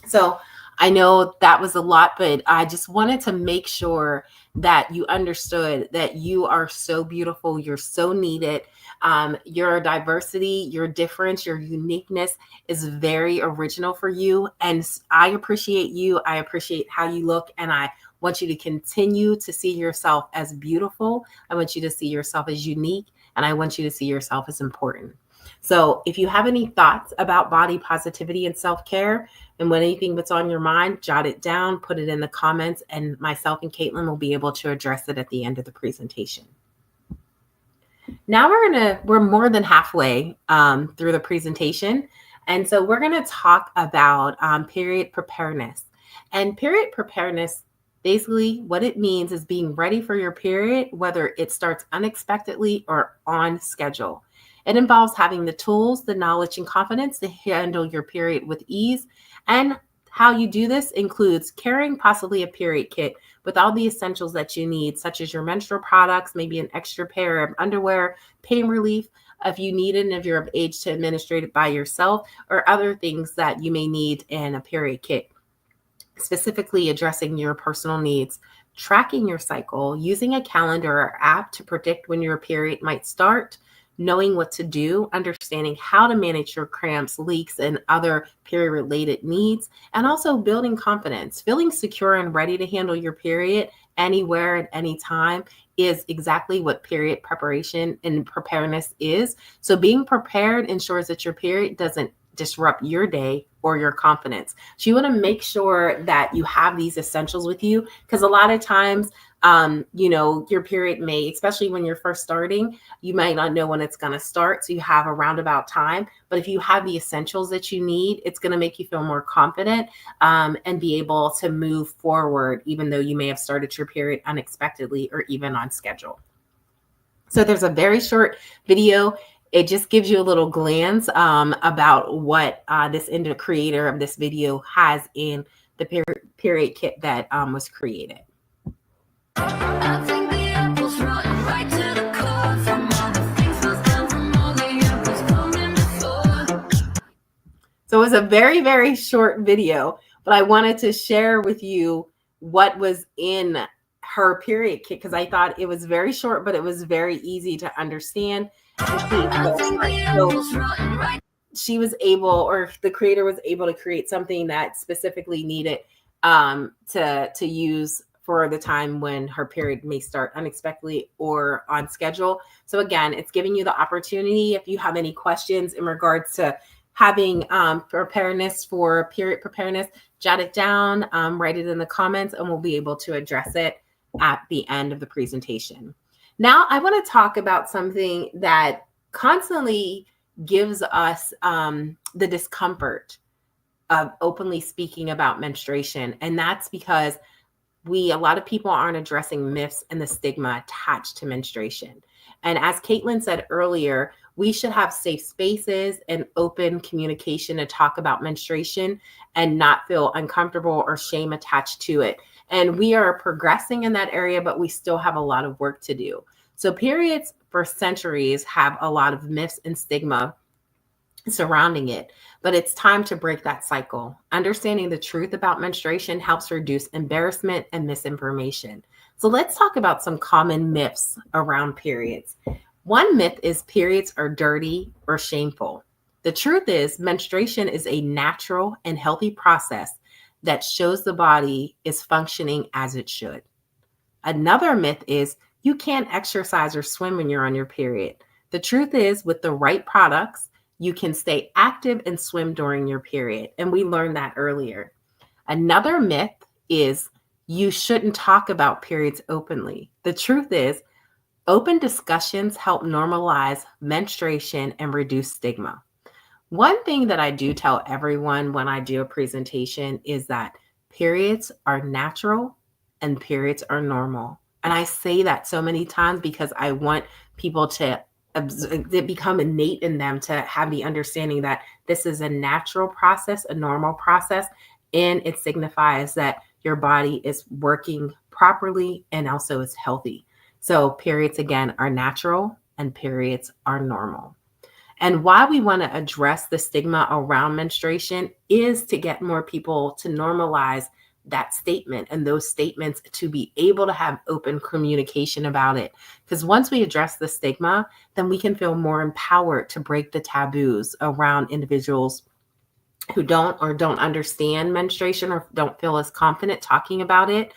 So I know that was a lot, but I just wanted to make sure that you understood that you are so beautiful. You're so needed. Your diversity, your difference, your uniqueness is very original for you. And I appreciate you. I appreciate how you look. And I want you to continue to see yourself as beautiful. I want you to see yourself as unique. And I want you to see yourself as important. So if you have any thoughts about body positivity and self-care, and when anything that's on your mind, jot it down, put it in the comments, and myself and Caitlin will be able to address it at the end of the presentation. Now we're more than halfway through the presentation. And so we're going to talk about period preparedness. And period preparedness, basically what it means is being ready for your period, whether it starts unexpectedly or on schedule. It involves having the tools, the knowledge, and confidence to handle your period with ease. And how you do this includes carrying possibly a period kit with all the essentials that you need, such as your menstrual products, maybe an extra pair of underwear, pain relief, if you need it and if you're of age to administer it by yourself, or other things that you may need in a period kit, specifically addressing your personal needs. Tracking your cycle, using a calendar or app to predict when your period might start, knowing what to do, understanding how to manage your cramps, leaks, and other period-related needs, and also building confidence. Feeling secure and ready to handle your period anywhere at any time is exactly what period preparation and preparedness is. So being prepared ensures that your period doesn't disrupt your day or your confidence. So you want to make sure that you have these essentials with you, because a lot of times Your period may, especially when you're first starting, you might not know when it's going to start. So you have a roundabout time. But if you have the essentials that you need, it's going to make you feel more confident and be able to move forward, even though you may have started your period unexpectedly or even on schedule. So there's a very short video. It just gives you a little glance about what the creator of this video has in the period kit that was created. I think the apple's rotten right to the core from all the things lost down from all the apples coming before. So it was a very, very short video, but I wanted to share with you what was in her period kit because I thought it was very short, but it was very easy to understand. She was able, or the creator was able to create something that specifically needed to use for the time when her period may start unexpectedly or on schedule. So again, it's giving you the opportunity. If you have any questions in regards to having preparedness for period preparedness, jot it down, write it in the comments, and we'll be able to address it at the end of the presentation. Now, I want to talk about something that constantly gives us the discomfort of openly speaking about menstruation. And that's because a lot of people aren't addressing myths and the stigma attached to menstruation. And as Caitlin said earlier, we should have safe spaces and open communication to talk about menstruation and not feel uncomfortable or shame attached to it. And we are progressing in that area, but we still have a lot of work to do. So periods for centuries have a lot of myths and stigma surrounding it, but it's time to break that cycle. Understanding the truth about menstruation helps reduce embarrassment and misinformation. So let's talk about some common myths around periods. One myth is periods are dirty or shameful. The truth is menstruation is a natural and healthy process that shows the body is functioning as it should. Another myth is you can't exercise or swim when you're on your period. The truth is with the right products, you can stay active and swim during your period. And we learned that earlier. Another myth is you shouldn't talk about periods openly. The truth is open discussions help normalize menstruation and reduce stigma. One thing that I do tell everyone when I do a presentation is that periods are natural and periods are normal. And I say that so many times because I want people to become innate in them to have the understanding that this is a natural process, a normal process, and it signifies that your body is working properly and also is healthy. So periods, again, are natural and periods are normal. And why we want to address the stigma around menstruation is to get more people to normalize that statement and those statements to be able to have open communication about it. Because once we address the stigma, then we can feel more empowered to break the taboos around individuals who don't understand menstruation or don't feel as confident talking about it,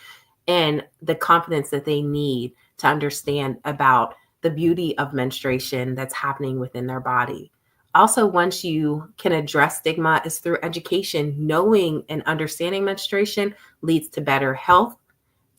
and the confidence that they need to understand about the beauty of menstruation that's happening within their body. Also, once you can address stigma is through education. Knowing and understanding menstruation leads to better health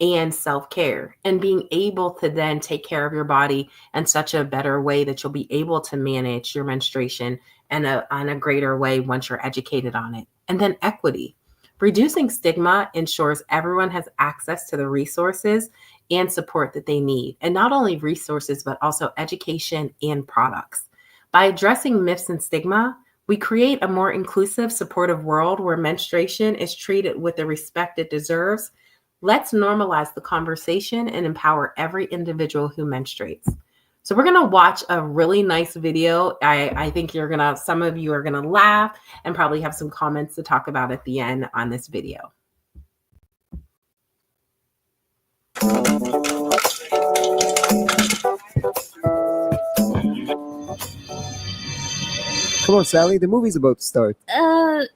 and self-care, and being able to then take care of your body in such a better way that you'll be able to manage your menstruation in a greater way once you're educated on it. And then equity. Reducing stigma ensures everyone has access to the resources and support that they need. And not only resources, but also education and products. By addressing myths and stigma, we create a more inclusive, supportive world where menstruation is treated with the respect it deserves. Let's normalize the conversation and empower every individual who menstruates. So we're going to watch a really nice video. I think some of you are going to laugh and probably have some comments to talk about at the end on this video. Come on, Sally, the movie's about to start.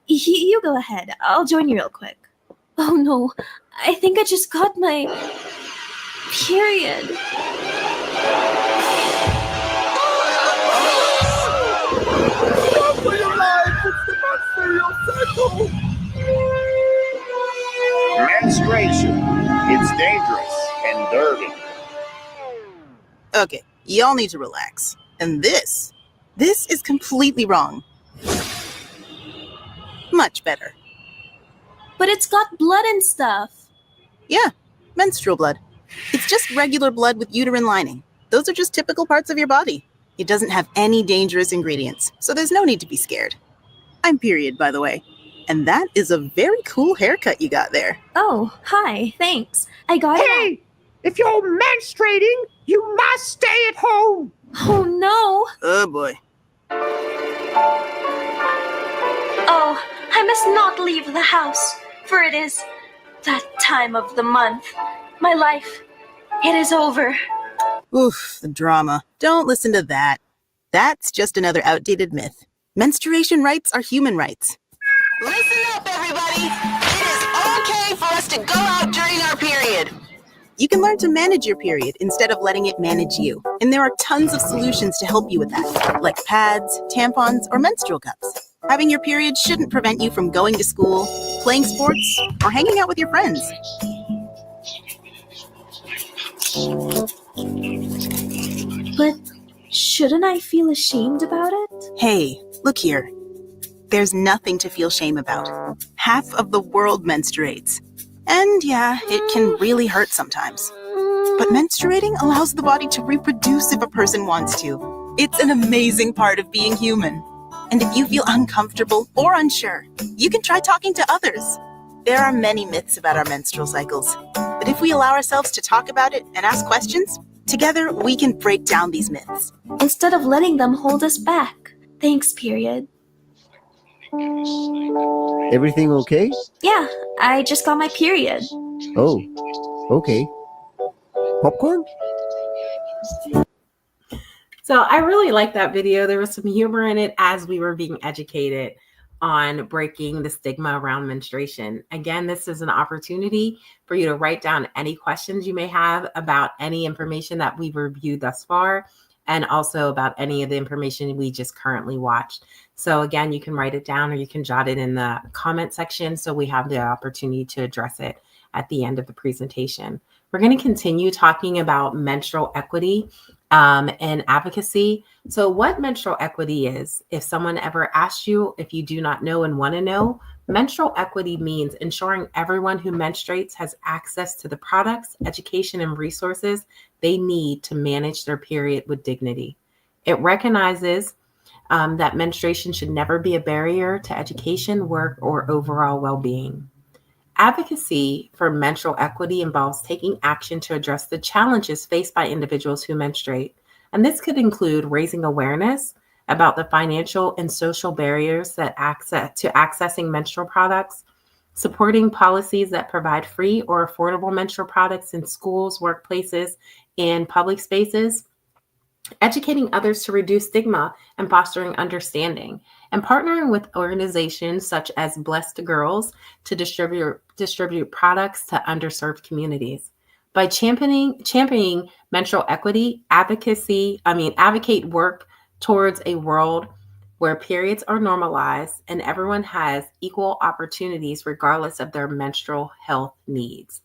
You go ahead. I'll join you real quick. Oh no, I think I just got my period. For your life, it's the menstrual cycle. Menstruation. It's dangerous and dirty. Okay, y'all need to relax. And this is completely wrong. Much better. But it's got blood and stuff. Yeah, menstrual blood. It's just regular blood with uterine lining. Those are just typical parts of your body. It doesn't have any dangerous ingredients, so there's no need to be scared. I'm period, by the way. And that is a very cool haircut you got there. Oh, hi, thanks. I got it. Hey! If you're menstruating, you must stay at home! Oh no! Oh boy. Oh, I must not leave the house, for it is that time of the month. My life, it is over. Oof, the drama. Don't listen to that. That's just another outdated myth. Menstruation rights are human rights. Listen up, everybody! It is okay for us to go out during our period. You can learn to manage your period instead of letting it manage you. And there are tons of solutions to help you with that, like pads, tampons, or menstrual cups. Having your period shouldn't prevent you from going to school, playing sports, or hanging out with your friends. But shouldn't I feel ashamed about it? Hey, look here. There's nothing to feel shame about. Half of the world menstruates. And yeah, it can really hurt sometimes. But menstruating allows the body to reproduce if a person wants to. It's an amazing part of being human. And if you feel uncomfortable or unsure, you can try talking to others. There are many myths about our menstrual cycles. But if we allow ourselves to talk about it and ask questions, together we can break down these myths. Instead of letting them hold us back. Thanks, period. Everything okay? Yeah, I just got my period. Oh, okay. Popcorn? So I really liked that video. There was some humor in it as we were being educated on breaking the stigma around menstruation. Again, this is an opportunity for you to write down any questions you may have about any information that we've reviewed thus far, and also about any of the information we just currently watched. So again, you can write it down or you can jot it in the comment section so we have the opportunity to address it at the end of the presentation. We're going to continue talking about menstrual equity and advocacy. So what menstrual equity is, if someone ever asks you, if you do not know and want to know, menstrual equity means ensuring everyone who menstruates has access to the products, education, and resources they need to manage their period with dignity. It recognizes that menstruation should never be a barrier to education, work, or overall well-being. Advocacy for menstrual equity involves taking action to address the challenges faced by individuals who menstruate. And this could include raising awareness about the financial and social barriers that accessing menstrual products, supporting policies that provide free or affordable menstrual products in schools, workplaces, and public spaces, educating others to reduce stigma and fostering understanding, and partnering with organizations such as Blessed Girls to distribute products to underserved communities. By championing menstrual equity, advocate work towards a world where periods are normalized and everyone has equal opportunities regardless of their menstrual health needs.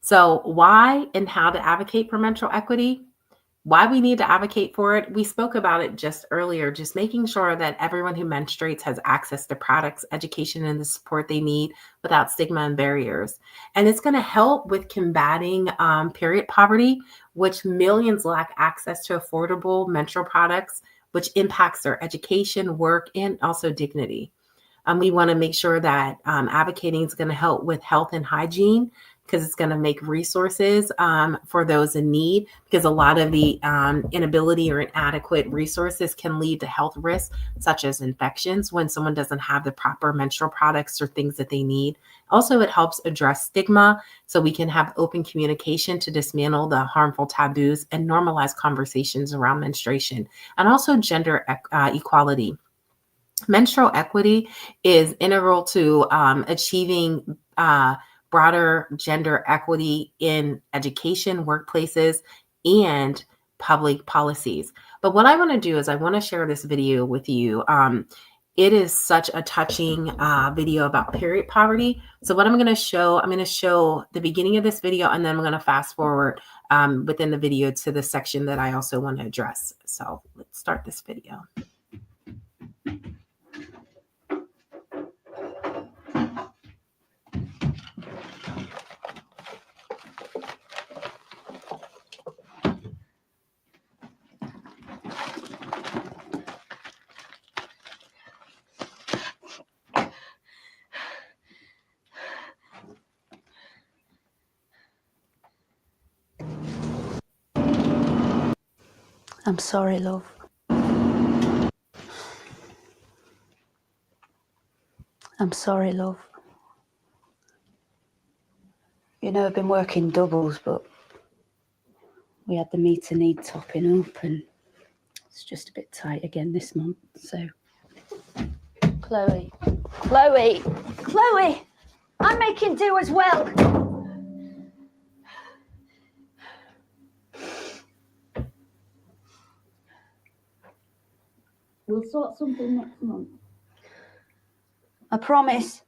So why and how to advocate for menstrual equity? Why we need to advocate for it? We spoke about it just earlier, just making sure that everyone who menstruates has access to products, education, and the support they need without stigma and barriers. And it's going to help with combating period poverty, which millions lack access to affordable menstrual products, which impacts their education, work, and also dignity. We want to make sure that advocating is going to help with health and hygiene, because it's going to make resources for those in need, because a lot of the inability or inadequate resources can lead to health risks, such as infections when someone doesn't have the proper menstrual products or things that they need. Also, it helps address stigma so we can have open communication to dismantle the harmful taboos and normalize conversations around menstruation, and also gender equality. Menstrual equity is integral to achieving broader gender equity in education, workplaces, and public policies. But what I want to do is I want to share this video with you. it is such a touching video about period poverty. So what I'm going to show the beginning of this video, and then I'm going to fast forward within the video to the section that I also want to address. So let's start this video. I'm sorry, love. I'm sorry, love. You know, I've been working doubles, but we had the meter need topping up and it's just a bit tight again this month, so. Chloe, I'm making do as well. We'll sort something next month. I promise.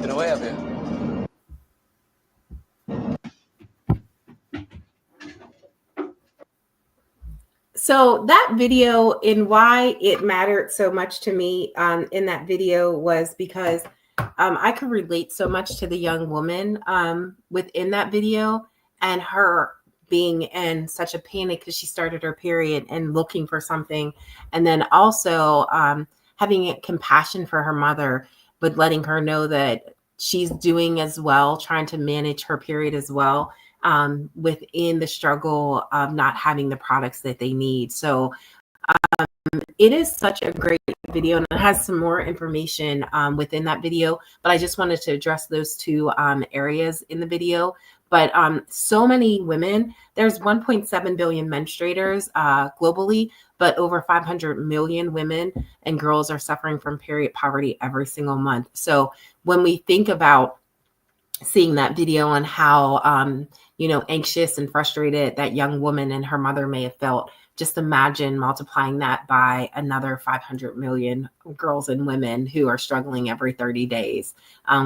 Get away up here. So that video, and why it mattered so much to me in that video, was because I could relate so much to the young woman within that video, and her being in such a panic because she started her period and looking for something, and then also having compassion for her mother, but letting her know that she's doing as well, trying to manage her period as well, within the struggle of not having the products that they need. So it is such a great video, and it has some more information within that video, but I just wanted to address those two areas in the video. But so many women, there's 1.7 billion menstruators globally, but over 500 million women and girls are suffering from period poverty every single month. So when we think about seeing that video and how anxious and frustrated that young woman and her mother may have felt, just imagine multiplying that by another 500 million girls and women who are struggling every 30 days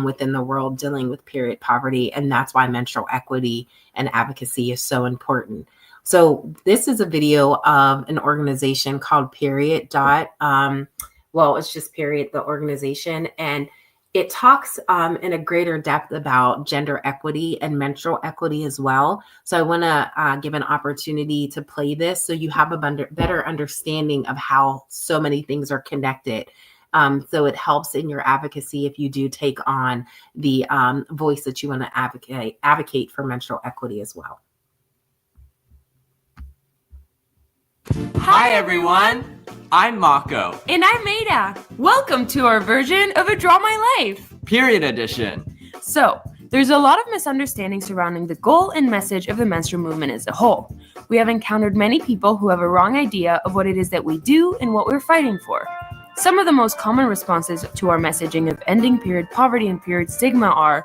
within the world dealing with period poverty. And that's why menstrual equity and advocacy is so important. So this is a video of an organization called Period. It's just Period, the organization. And it talks in a greater depth about gender equity and menstrual equity as well. So I want to give an opportunity to play this so you have a better understanding of how so many things are connected. So it helps in your advocacy if you do take on the voice that you want to advocate for menstrual equity as well. Hi everyone! I'm Mako. And I'm Maida. Welcome to our version of A Draw My Life. Period edition. So, there's a lot of misunderstanding surrounding the goal and message of the menstrual movement as a whole. We have encountered many people who have a wrong idea of what it is that we do and what we're fighting for. Some of the most common responses to our messaging of ending period poverty and period stigma are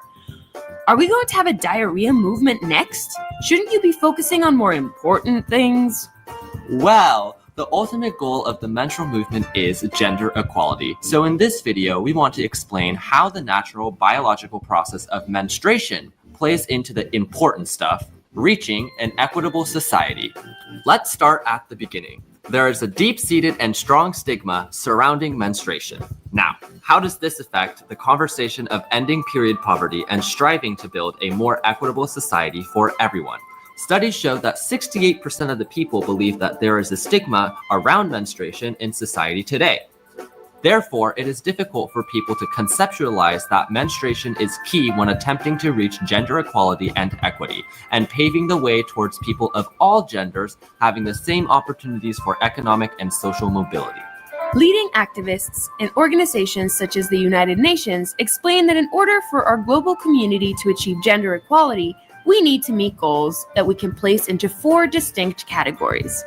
we going to have a diarrhea movement next? Shouldn't you be focusing on more important things? Well, the ultimate goal of the menstrual movement is gender equality. So in this video, we want to explain how the natural biological process of menstruation plays into the important stuff, reaching an equitable society. Let's start at the beginning. There is a deep-seated and strong stigma surrounding menstruation. Now, how does this affect the conversation of ending period poverty and striving to build a more equitable society for everyone? Studies show that 68% of the people believe that there is a stigma around menstruation in society today. Therefore, it is difficult for people to conceptualize that menstruation is key when attempting to reach gender equality and equity, and paving the way towards people of all genders having the same opportunities for economic and social mobility. Leading activists and organizations such as the United Nations explain that in order for our global community to achieve gender equality, we need to meet goals that we can place into 4 distinct categories: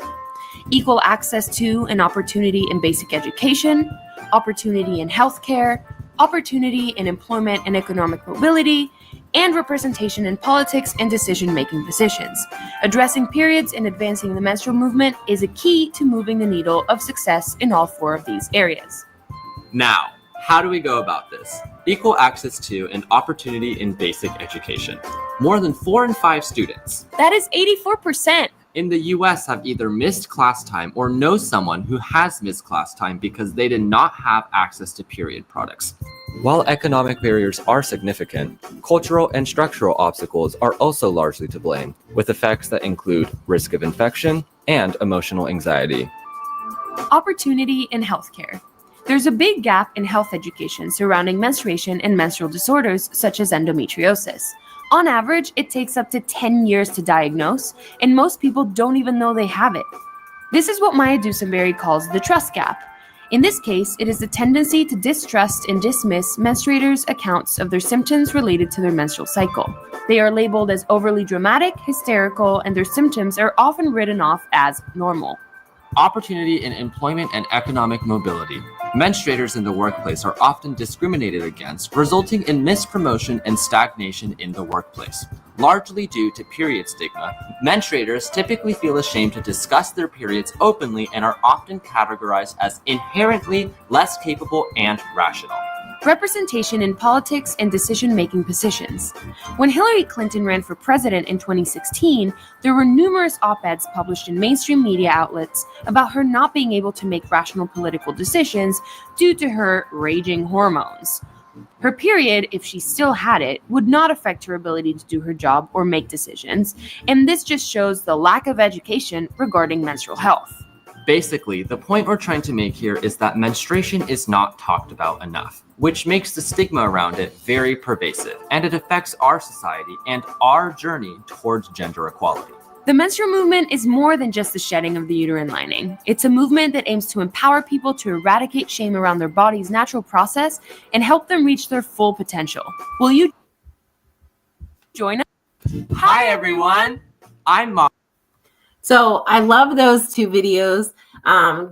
equal access to and opportunity in basic education, opportunity in healthcare, opportunity in employment and economic mobility, and representation in politics and decision-making positions. Addressing periods and advancing the menstrual movement is a key to moving the needle of success in all 4 of these areas. Now, how do we go about this? Equal access to and opportunity in basic education. More than 4 in 5 students, That is 84%. in the US have either missed class time or know someone who has missed class time because they did not have access to period products. While economic barriers are significant, cultural and structural obstacles are also largely to blame, with effects that include risk of infection and emotional anxiety. Opportunity in healthcare. There's a big gap in health education surrounding menstruation and menstrual disorders such as endometriosis. On average, it takes up to 10 years to diagnose, and most people don't even know they have it. This is what Maya Dusenberry calls the trust gap. In this case, it is the tendency to distrust and dismiss menstruators' accounts of their symptoms related to their menstrual cycle. They are labeled as overly dramatic, hysterical, and their symptoms are often written off as normal. Opportunity in employment and economic mobility. Menstruators in the workplace are often discriminated against, resulting in mispromotion and stagnation in the workplace. Largely due to period stigma, menstruators typically feel ashamed to discuss their periods openly and are often categorized as inherently less capable and rational. Representation in politics and decision-making positions. When Hillary Clinton ran for president in 2016, there were numerous op-eds published in mainstream media outlets about her not being able to make rational political decisions due to her raging hormones. Her period, if she still had it, would not affect her ability to do her job or make decisions, and this just shows the lack of education regarding menstrual health. Basically, the point we're trying to make here is that menstruation is not talked about enough, which makes the stigma around it very pervasive, and it affects our society and our journey towards gender equality. The menstrual movement is more than just the shedding of the uterine lining. It's a movement that aims to empower people to eradicate shame around their body's natural process and help them reach their full potential. Will you join us? Hi everyone, I'm Mark. So I love those 2 videos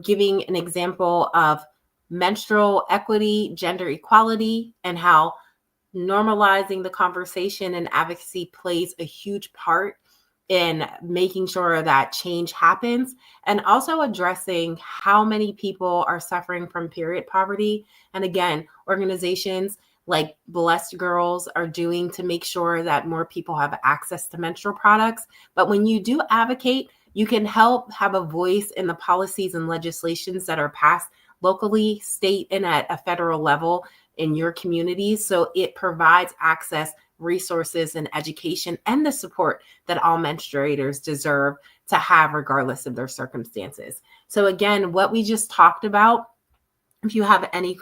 giving an example of menstrual equity, gender equality, and how normalizing the conversation and advocacy plays a huge part in making sure that change happens, and also addressing how many people are suffering from period poverty. And again, organizations like Blessed Girls are doing to make sure that more people have access to menstrual products. But when you do advocate, you can help have a voice in the policies and legislations that are passed locally, state, and at a federal level in your communities. So it provides access, resources, and education, and the support that all menstruators deserve to have regardless of their circumstances. So again, what we just talked about, if you have any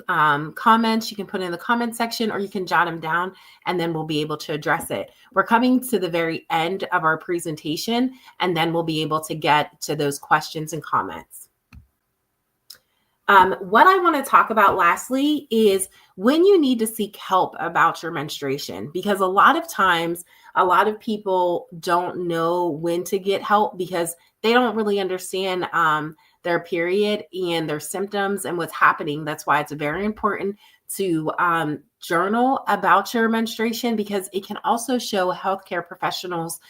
comments, you can put in the comment section, or you can jot them down, and then we'll be able to address it. We're coming to the very end of our presentation, and then we'll be able to get to those questions and comments. What I want to talk about lastly is when you need to seek help about your menstruation, because a lot of times, a lot of people don't know when to get help because they don't really understand their period and their symptoms and what's happening. That's why it's very important to journal about your menstruation, because it can also show healthcare professionals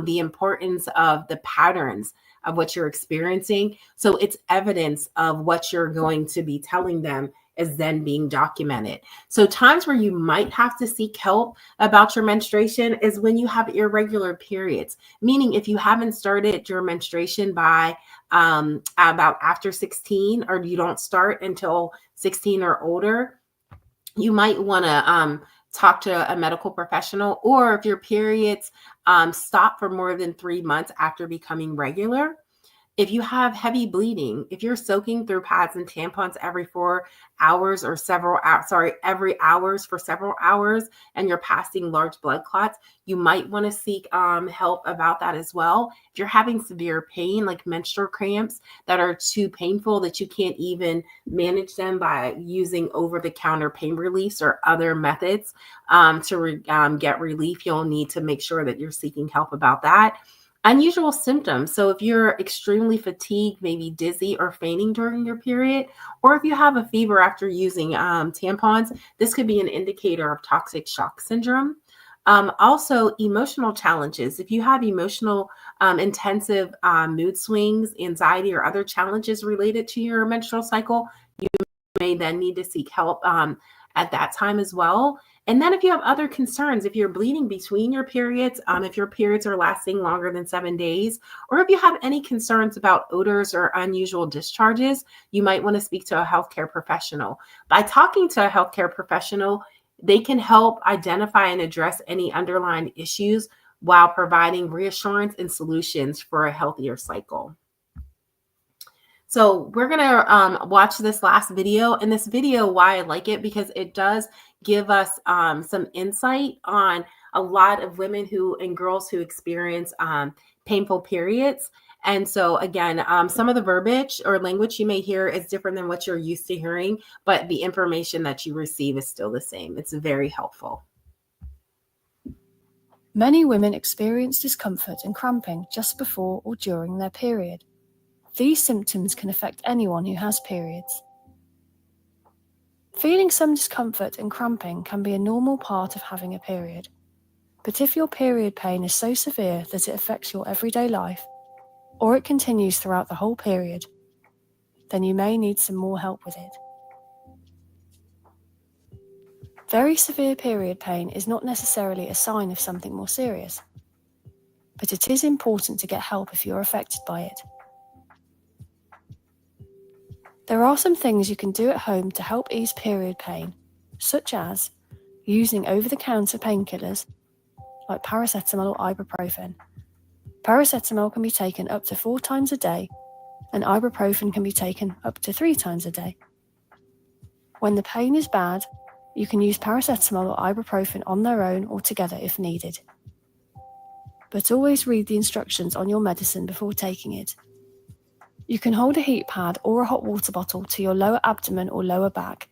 the importance of the patterns of what you're experiencing. So it's evidence of what you're going to be telling them is then being documented. So times where you might have to seek help about your menstruation is when you have irregular periods, meaning if you haven't started your menstruation by about after 16, or you don't start until 16 or older, you might want to talk to a medical professional. Or if your periods stop for more than 3 months after becoming regular, If you have heavy bleeding, if you're soaking through pads and tampons every 4 hours or every hours for several hours, and you're passing large blood clots, you might want to seek help about that as well. If you're having severe pain, like menstrual cramps that are too painful that you can't even manage them by using over-the-counter pain reliefs or other methods to get relief, you'll need to make sure that you're seeking help about that. Unusual symptoms. So if you're extremely fatigued, maybe dizzy or fainting during your period, or if you have a fever after using tampons, this could be an indicator of toxic shock syndrome. Also, emotional challenges. If you have emotional intensive mood swings, anxiety, or other challenges related to your menstrual cycle, you may then need to seek help at that time as well. And then if you have other concerns, if you're bleeding between your periods, if your periods are lasting longer than 7 days, or if you have any concerns about odors or unusual discharges, you might want to speak to a healthcare professional. By talking to a healthcare professional, they can help identify and address any underlying issues while providing reassurance and solutions for a healthier cycle. So we're going to watch this last video. And this video, why I like it, because it does give us some insight on a lot of women and girls who experience painful periods. And so again, some of the verbiage or language you may hear is different than what you're used to hearing, but the information that you receive is still the same. It's very helpful. Many women experience discomfort and cramping just before or during their period. These symptoms can affect anyone who has periods. Feeling some discomfort and cramping can be a normal part of having a period. But if your period pain is so severe that it affects your everyday life, or it continues throughout the whole period, then you may need some more help with it. Very severe period pain is not necessarily a sign of something more serious, but it is important to get help if you're affected by it. There are some things you can do at home to help ease period pain, such as using over-the-counter painkillers like paracetamol or ibuprofen. Paracetamol can be taken up to 4 times a day, and ibuprofen can be taken up to 3 times a day. When the pain is bad, you can use paracetamol or ibuprofen on their own or together if needed. But always read the instructions on your medicine before taking it. You can hold a heat pad or a hot water bottle to your lower abdomen or lower back,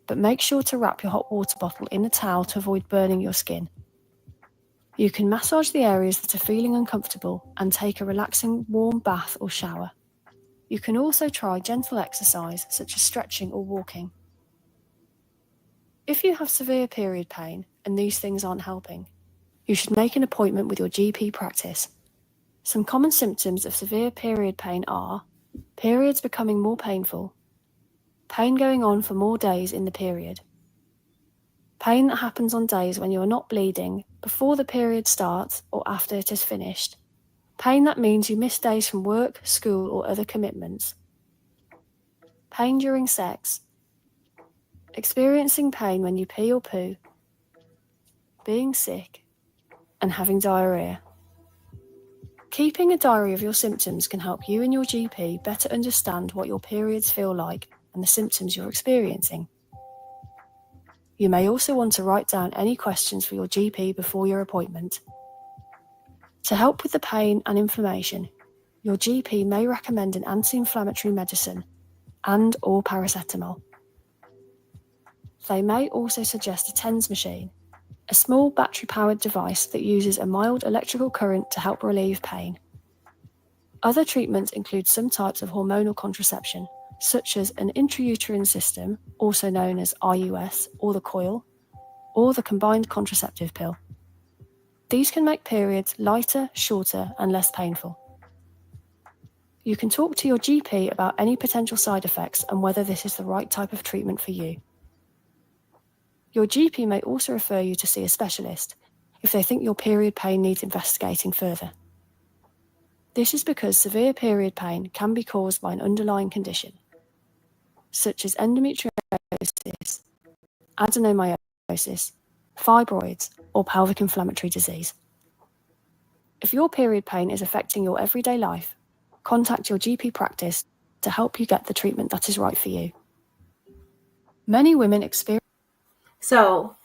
but make sure to wrap your hot water bottle in a towel to avoid burning your skin. You can massage the areas that are feeling uncomfortable and take a relaxing warm bath or shower. You can also try gentle exercise such as stretching or walking. If you have severe period pain and these things aren't helping, you should make an appointment with your GP practice. Some common symptoms of severe period pain are periods becoming more painful, pain going on for more days in the period, pain that happens on days when you are not bleeding before the period starts or after it is finished, pain that means you miss days from work, school, or other commitments, pain during sex, experiencing pain when you pee or poo, being sick, and having diarrhea. Keeping a diary of your symptoms can help you and your GP better understand what your periods feel like and the symptoms you're experiencing. You may also want to write down any questions for your GP before your appointment. To help with the pain and inflammation, your GP may recommend an anti-inflammatory medicine and/or paracetamol. They may also suggest a TENS machine, a small battery-powered device that uses a mild electrical current to help relieve pain. Other treatments include some types of hormonal contraception, such as an intrauterine system, also known as IUS, or the coil, or the combined contraceptive pill. These can make periods lighter, shorter, and less painful. You can talk to your GP about any potential side effects and whether this is the right type of treatment for you. Your GP may also refer you to see a specialist if they think your period pain needs investigating further. This is because severe period pain can be caused by an underlying condition, such as endometriosis, adenomyosis, fibroids, or pelvic inflammatory disease. If your period pain is affecting your everyday life, contact your GP practice to help you get the treatment that is right for you. Many women experience. So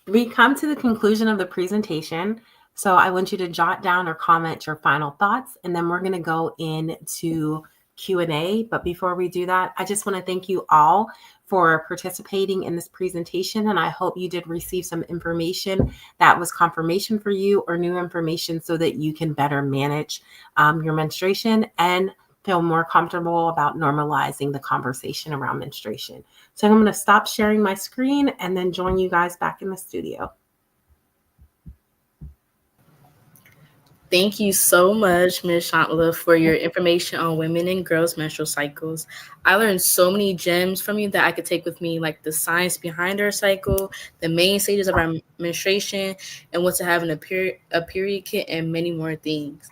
we come to the conclusion of the presentation. So I want you to jot down or comment your final thoughts, and then we're going to go into Q&A. But before we do that, I just want to thank you all for participating in this presentation, and I hope you did receive some information that was confirmation for you or new information so that you can better manage your menstruation and feel more comfortable about normalizing the conversation around menstruation. So I'm going to stop sharing my screen and then join you guys back in the studio. Thank you so much, Ms. Shantla, for your information on women and girls' menstrual cycles. I learned so many gems from you that I could take with me, like the science behind our cycle, the main stages of our menstruation, and what to have in a period kit, and many more things.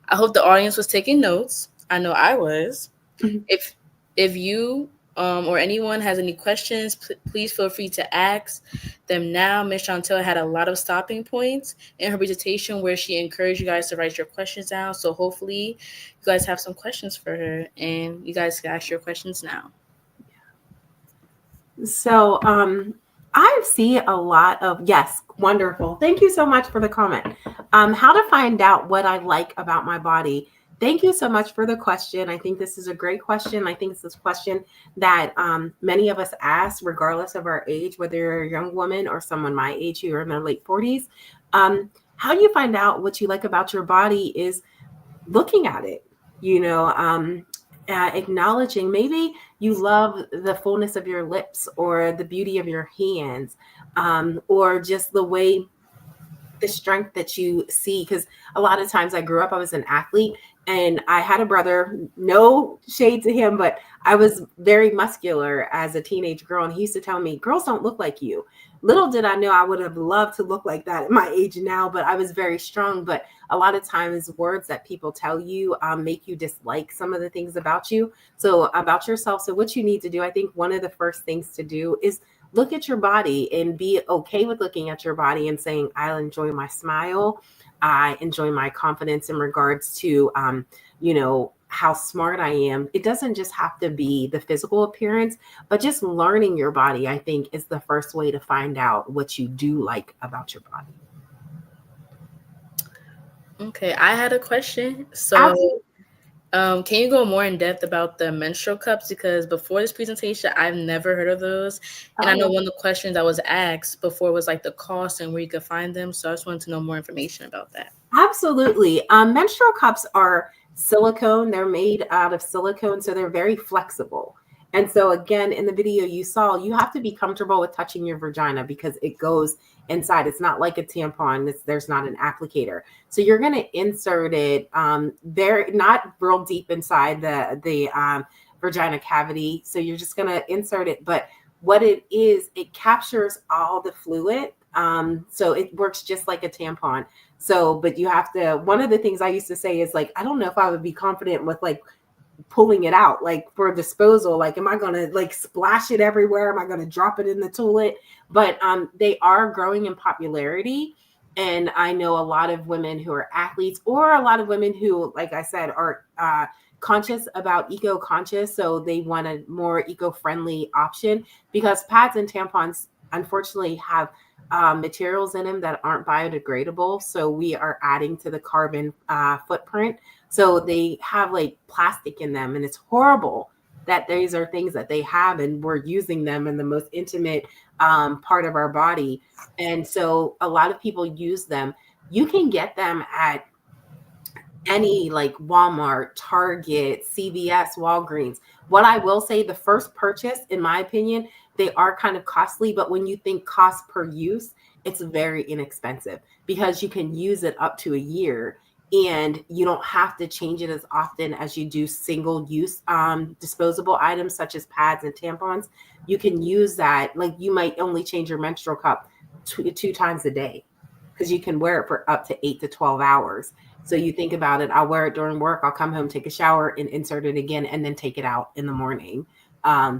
I hope the audience was taking notes. I know I was. If you or anyone has any questions, please feel free to ask them now. Ms. Chantel had a lot of stopping points in her presentation where she encouraged you guys to write your questions down. So hopefully you guys have some questions for her, and you guys can ask your questions now. So I see a lot of, yes, wonderful. Thank you so much for the comment. How to find out what I like about my body. Thank you so much for the question. I think this is a great question. I think it's this question that many of us ask, regardless of our age, whether you're a young woman or someone my age who are in their late 40s. How do you find out what you like about your body is looking at it, acknowledging maybe you love the fullness of your lips or the beauty of your hands, or just the way, the strength that you see. Because a lot of times I was an athlete, and I had a brother, no shade to him, but I was very muscular as a teenage girl. And he used to tell me, girls don't look like you. Little did I know I would have loved to look like that at my age now, but I was very strong. But a lot of times words that people tell you make you dislike some of the things about you. So about yourself. So what you need to do, I think one of the first things to do is look at your body and be okay with looking at your body and saying, I'll enjoy my smile. I enjoy my confidence in regards to, how smart I am. It doesn't just have to be the physical appearance, but just learning your body, I think, is the first way to find out what you do like about your body. Okay, I had a question. So can you go more in depth about the menstrual cups? Because before this presentation, I've never heard of those. And I know one of the questions I was asked before was like the cost and where you could find them. So I just wanted to know more information about that. Absolutely. Menstrual cups are silicone. They're made out of silicone, so they're very flexible. And so again, in the video you saw, you have to be comfortable with touching your vagina because it goes inside. It's not like a tampon. There's not an applicator. So you're going to insert it not real deep inside the vagina cavity. So you're just going to insert it. But what it is, it captures all the fluid. So it works just like a tampon. So, but you have to, one of the things I used to say is like, I don't know if I would be confident with like pulling it out, like for disposal. Like, am I going to like splash it everywhere? Am I going to drop it in the toilet? But they are growing in popularity. And I know a lot of women who are athletes, or a lot of women who, like I said, are conscious about eco-conscious. So they want a more eco-friendly option, because pads and tampons, unfortunately, have materials in them that aren't biodegradable. So we are adding to the carbon footprint. So they have like plastic in them, and it's horrible that these are things that they have, and we're using them in the most intimate part of our body. And so a lot of people use them. You can get them at any like Walmart, Target, CVS, Walgreens. What I will say, the first purchase, in my opinion, they are kind of costly, but when you think cost per use, it's very inexpensive because you can use it up to a year, and you don't have to change it as often as you do single use disposable items such as pads and tampons. You can use that, like you might only change your menstrual cup two times a day, because you can wear it for up to 8 to 12 hours. So you think about it, I'll wear it during work, I'll come home, take a shower, and insert it again, and then take it out in the morning.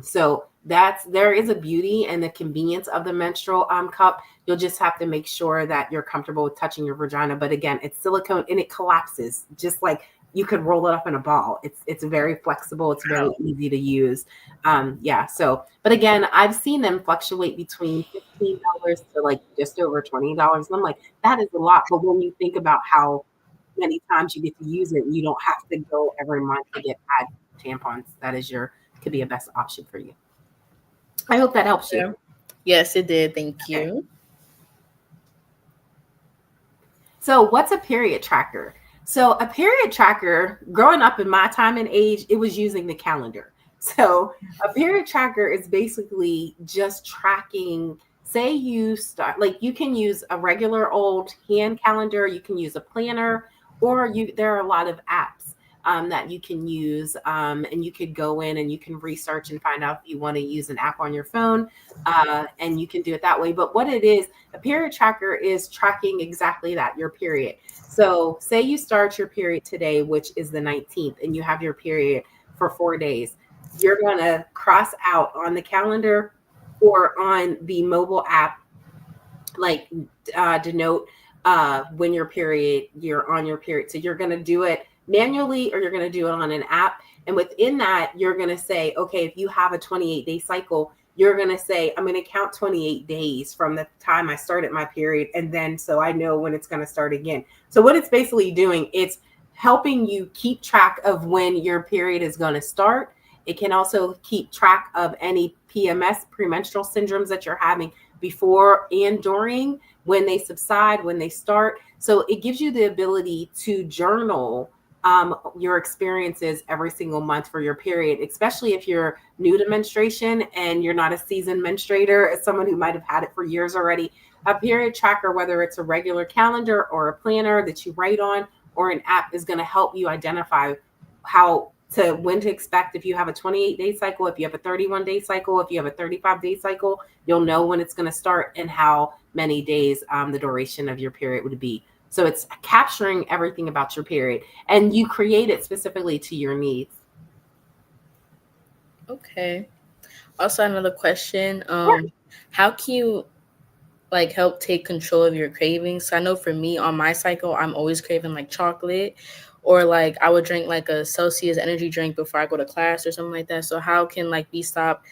So there is a beauty and the convenience of the menstrual cup. You'll just have to make sure that you're comfortable with touching your vagina. But again, it's silicone and it collapses just like you could roll it up in a ball. It's very flexible. It's very easy to use. Yeah. So, but again, I've seen them fluctuate between $15 to like just over $20. And I'm like, that is a lot. But when you think about how many times you get to use it, you don't have to go every month to get add tampons. That is could be a best option for you. I hope that helps you. Yes, it did. Thank you. So what's a period tracker? So a period tracker, growing up in my time and age, it was using the calendar. So a period tracker is basically just tracking, say you start, like you can use a regular old hand calendar, you can use a planner, or there are a lot of apps that you can use, and you could go in and you can research and find out if you want to use an app on your phone, and you can do it that way. But what it is, a period tracker is tracking exactly that, your period. So say you start your period today, which is the 19th, and you have your period for 4 days. You're going to cross out on the calendar or on the mobile app, like denote when you're on your period. So you're going to do it manually or you're going to do it on an app. And within that, you're going to say, okay, if you have a 28-day cycle, you're going to say, I'm going to count 28 days from the time I started my period. And then so I know when it's going to start again. So what it's basically doing, it's helping you keep track of when your period is going to start. It can also keep track of any PMS, premenstrual syndromes that you're having before and during, when they subside, when they start. So it gives you the ability to journal your experiences every single month for your period, especially if you're new to menstruation and you're not a seasoned menstruator, as someone who might have had it for years already. A period tracker, whether it's a regular calendar or a planner that you write on or an app, is going to help you identify when to expect. If you have a 28-day cycle, if you have a 31-day cycle, if you have a 35-day cycle, you'll know when it's going to start and how many days the duration of your period would be. So it's capturing everything about your period, and you create it specifically to your needs. Okay. Also, another question. How can you help take control of your cravings? I know for me on my cycle, I'm always craving like chocolate, or like I would drink like a Celsius energy drink before I go to class or something like that. So how can we stop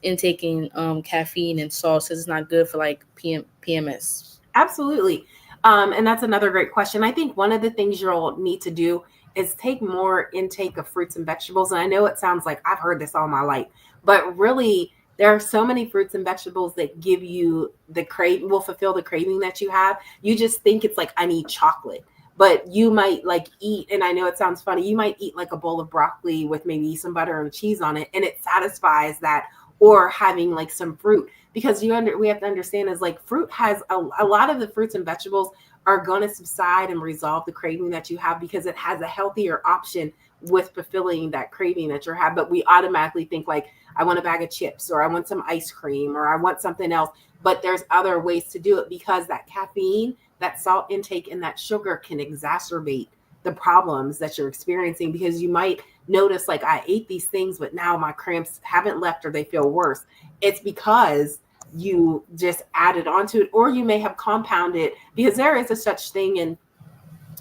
intaking caffeine and salt, since it's not good for like PMS? Absolutely. And that's another great question. I think one of the things you'll need to do is take more intake of fruits and vegetables. And I know it sounds like I've heard this all my life, but really there are so many fruits and vegetables that give you will fulfill the craving that you have. You just think it's like, I need chocolate, but you might eat, and I know it sounds funny, you might eat like a bowl of broccoli with maybe some butter and cheese on it, and it satisfies that, or having like some fruit. Because we have to understand is fruit has a lot of the fruits and vegetables are going to subside and resolve the craving that you have, because it has a healthier option with fulfilling that craving that you have. But we automatically think I want a bag of chips, or I want some ice cream, or I want something else. But there's other ways to do it, because that caffeine, that salt intake, and that sugar can exacerbate the problems that you're experiencing, because you might notice I ate these things, but now my cramps haven't left or they feel worse. It's because you just added onto it, or you may have compounded, because there is a such thing, and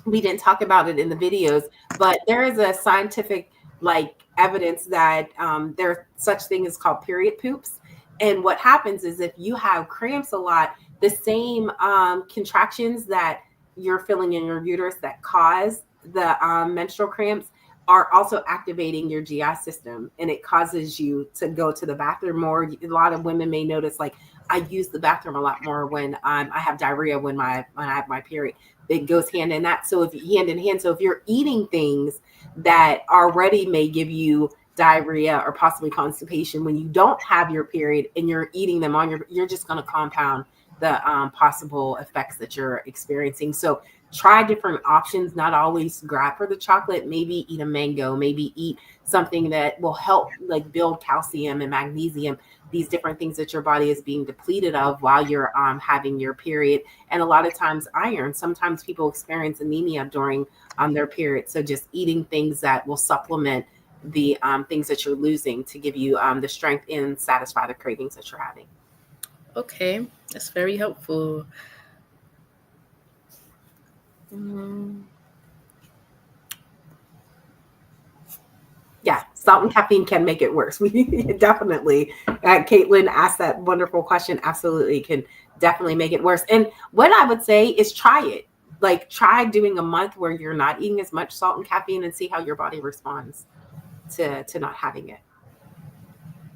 we didn't talk about it in the videos, but there is a scientific evidence that there's such thing as called period poops. And what happens is, if you have cramps a lot, the same contractions that you're feeling in your uterus that cause the menstrual cramps are also activating your GI system, and it causes you to go to the bathroom more. A lot of women may notice I use the bathroom a lot more when I have diarrhea when I have my period. It goes hand in that. So hand in hand. So if you're eating things that already may give you diarrhea or possibly constipation when you don't have your period, and you're eating them you're just going to compound the possible effects that you're experiencing. So try different options, not always grab for the chocolate. Maybe eat a mango, maybe eat something that will help build calcium and magnesium, these different things that your body is being depleted of while you're having your period. And a lot of times iron. Sometimes people experience anemia during their period. So just eating things that will supplement the things that you're losing to give you the strength and satisfy the cravings that you're having. Okay, that's very helpful. yeah, salt and caffeine can make it worse. We definitely, Caitlin asked that wonderful question. Absolutely can definitely make it worse. And what I would say is try it. Like try doing a month where you're not eating as much salt and caffeine and see how your body responds to not having it.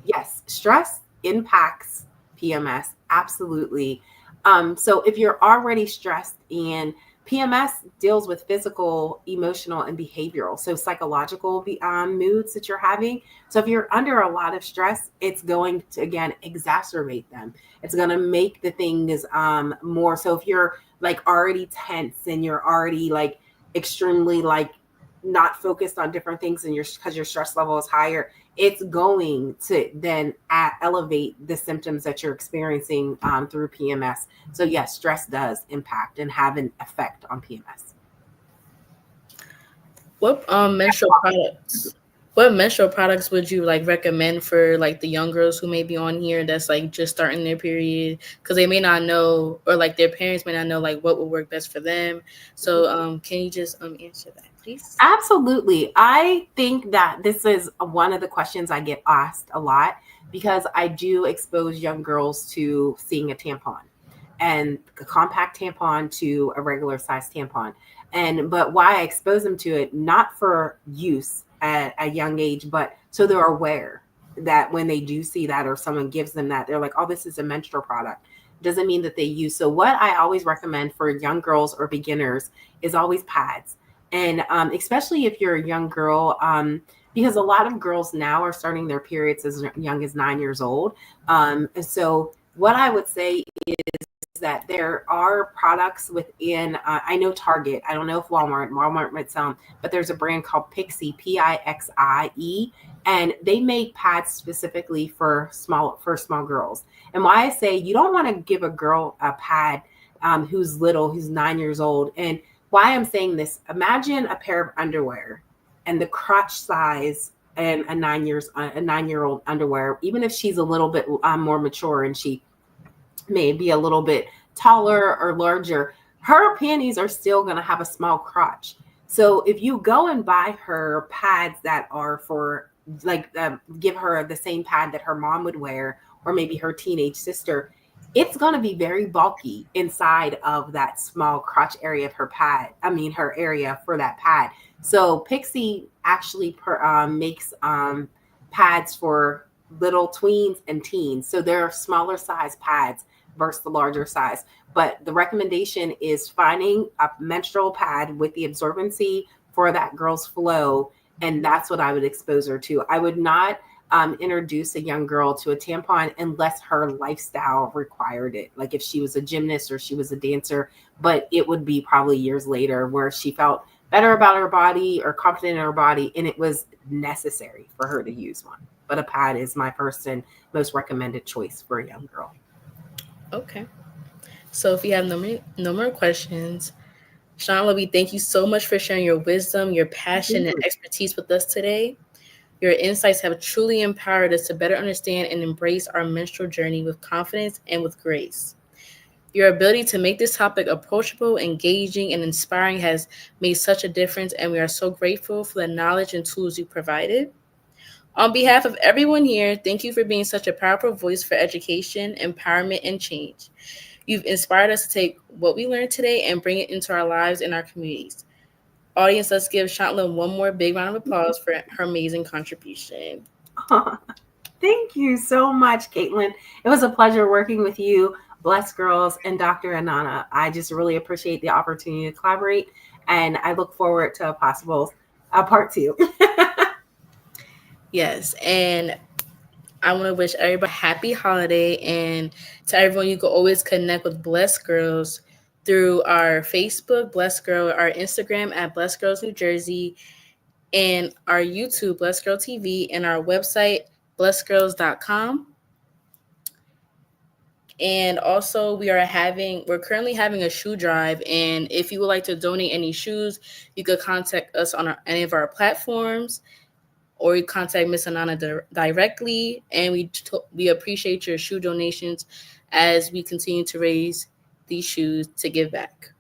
Yes, stress impacts PMS. Absolutely. So if you're already stressed, and PMS deals with physical, emotional, and behavioral, so psychological moods that you're having. So if you're under a lot of stress, it's going to, again, exacerbate them. It's going to make the things more. So if you're like already tense and you're already like extremely like not focused on different things and because your stress level is higher, it's going to then elevate the symptoms that you're experiencing through PMS. So yes, stress does impact and have an effect on PMS. What menstrual products would you like recommend for like the young girls who may be on here that's like just starting their period, because they may not know, or like their parents may not know like what would work best for them? So can you just answer that, please? Absolutely. I think that this is one of the questions I get asked a lot, because I do expose young girls to seeing a tampon, and a compact tampon to a regular size tampon. But why I expose them to it, not for use at a young age, but so they're aware that when they do see that or someone gives them that, they're like, oh, this is a menstrual product. Doesn't mean that they use. So what I always recommend for young girls or beginners is always pads. And especially if you're a young girl, because a lot of girls now are starting their periods as young as 9 years old. And so what I would say is that there are products within, I know Target, I don't know if Walmart might sell them, but there's a brand called Pixie, Pixie, and they make pads specifically for small girls. And why I say you don't want to give a girl a pad who's little, who's 9 years old. And why I'm saying this, imagine a pair of underwear and the crotch size and a 9-year-old underwear, even if she's a little bit more mature and she may be a little bit taller or larger, her panties are still going to have a small crotch. So if you go and buy her pads that are for like, give her the same pad that her mom would wear, or maybe her teenage sister, it's going to be very bulky inside of that small crotch area of her pad. I mean, her area for that pad. So Pixie actually makes pads for little tweens and teens. So there are smaller size pads versus the larger size. But the recommendation is finding a menstrual pad with the absorbency for that girl's flow. And that's what I would expose her to. I would not introduce a young girl to a tampon unless her lifestyle required it. Like if she was a gymnast or she was a dancer, but it would be probably years later where she felt better about her body or confident in her body, and it was necessary for her to use one. But a pad is my first and most recommended choice for a young girl. Okay. So if you have no more questions, Shanla, we thank you so much for sharing your wisdom, your passion, and expertise with us today. Your insights have truly empowered us to better understand and embrace our menstrual journey with confidence and with grace. Your ability to make this topic approachable, engaging, and inspiring has made such a difference, and we are so grateful for the knowledge and tools you provided. On behalf of everyone here, thank you for being such a powerful voice for education, empowerment, and change. You've inspired us to take what we learned today and bring it into our lives and our communities. Audience, let's give Shantla one more big round of applause for her amazing contribution. Thank you so much, Caitlin. It was a pleasure working with you, Bless Girls, and Dr. Anana. I just really appreciate the opportunity to collaborate, and I look forward to a possible part 2. Yes, and I want to wish everybody a happy holiday, and to everyone, you can always connect with Blessed Girls through our Facebook, Blessed Girl, our Instagram at Blessed Girls New Jersey, and our YouTube, Blessed Girl TV, and our website, blessedgirls.com. And also we're currently having a shoe drive, and if you would like to donate any shoes, you could contact us on any of our platforms, or you contact Miss Anana directly, and we appreciate your shoe donations as we continue to raise these shoes to give back.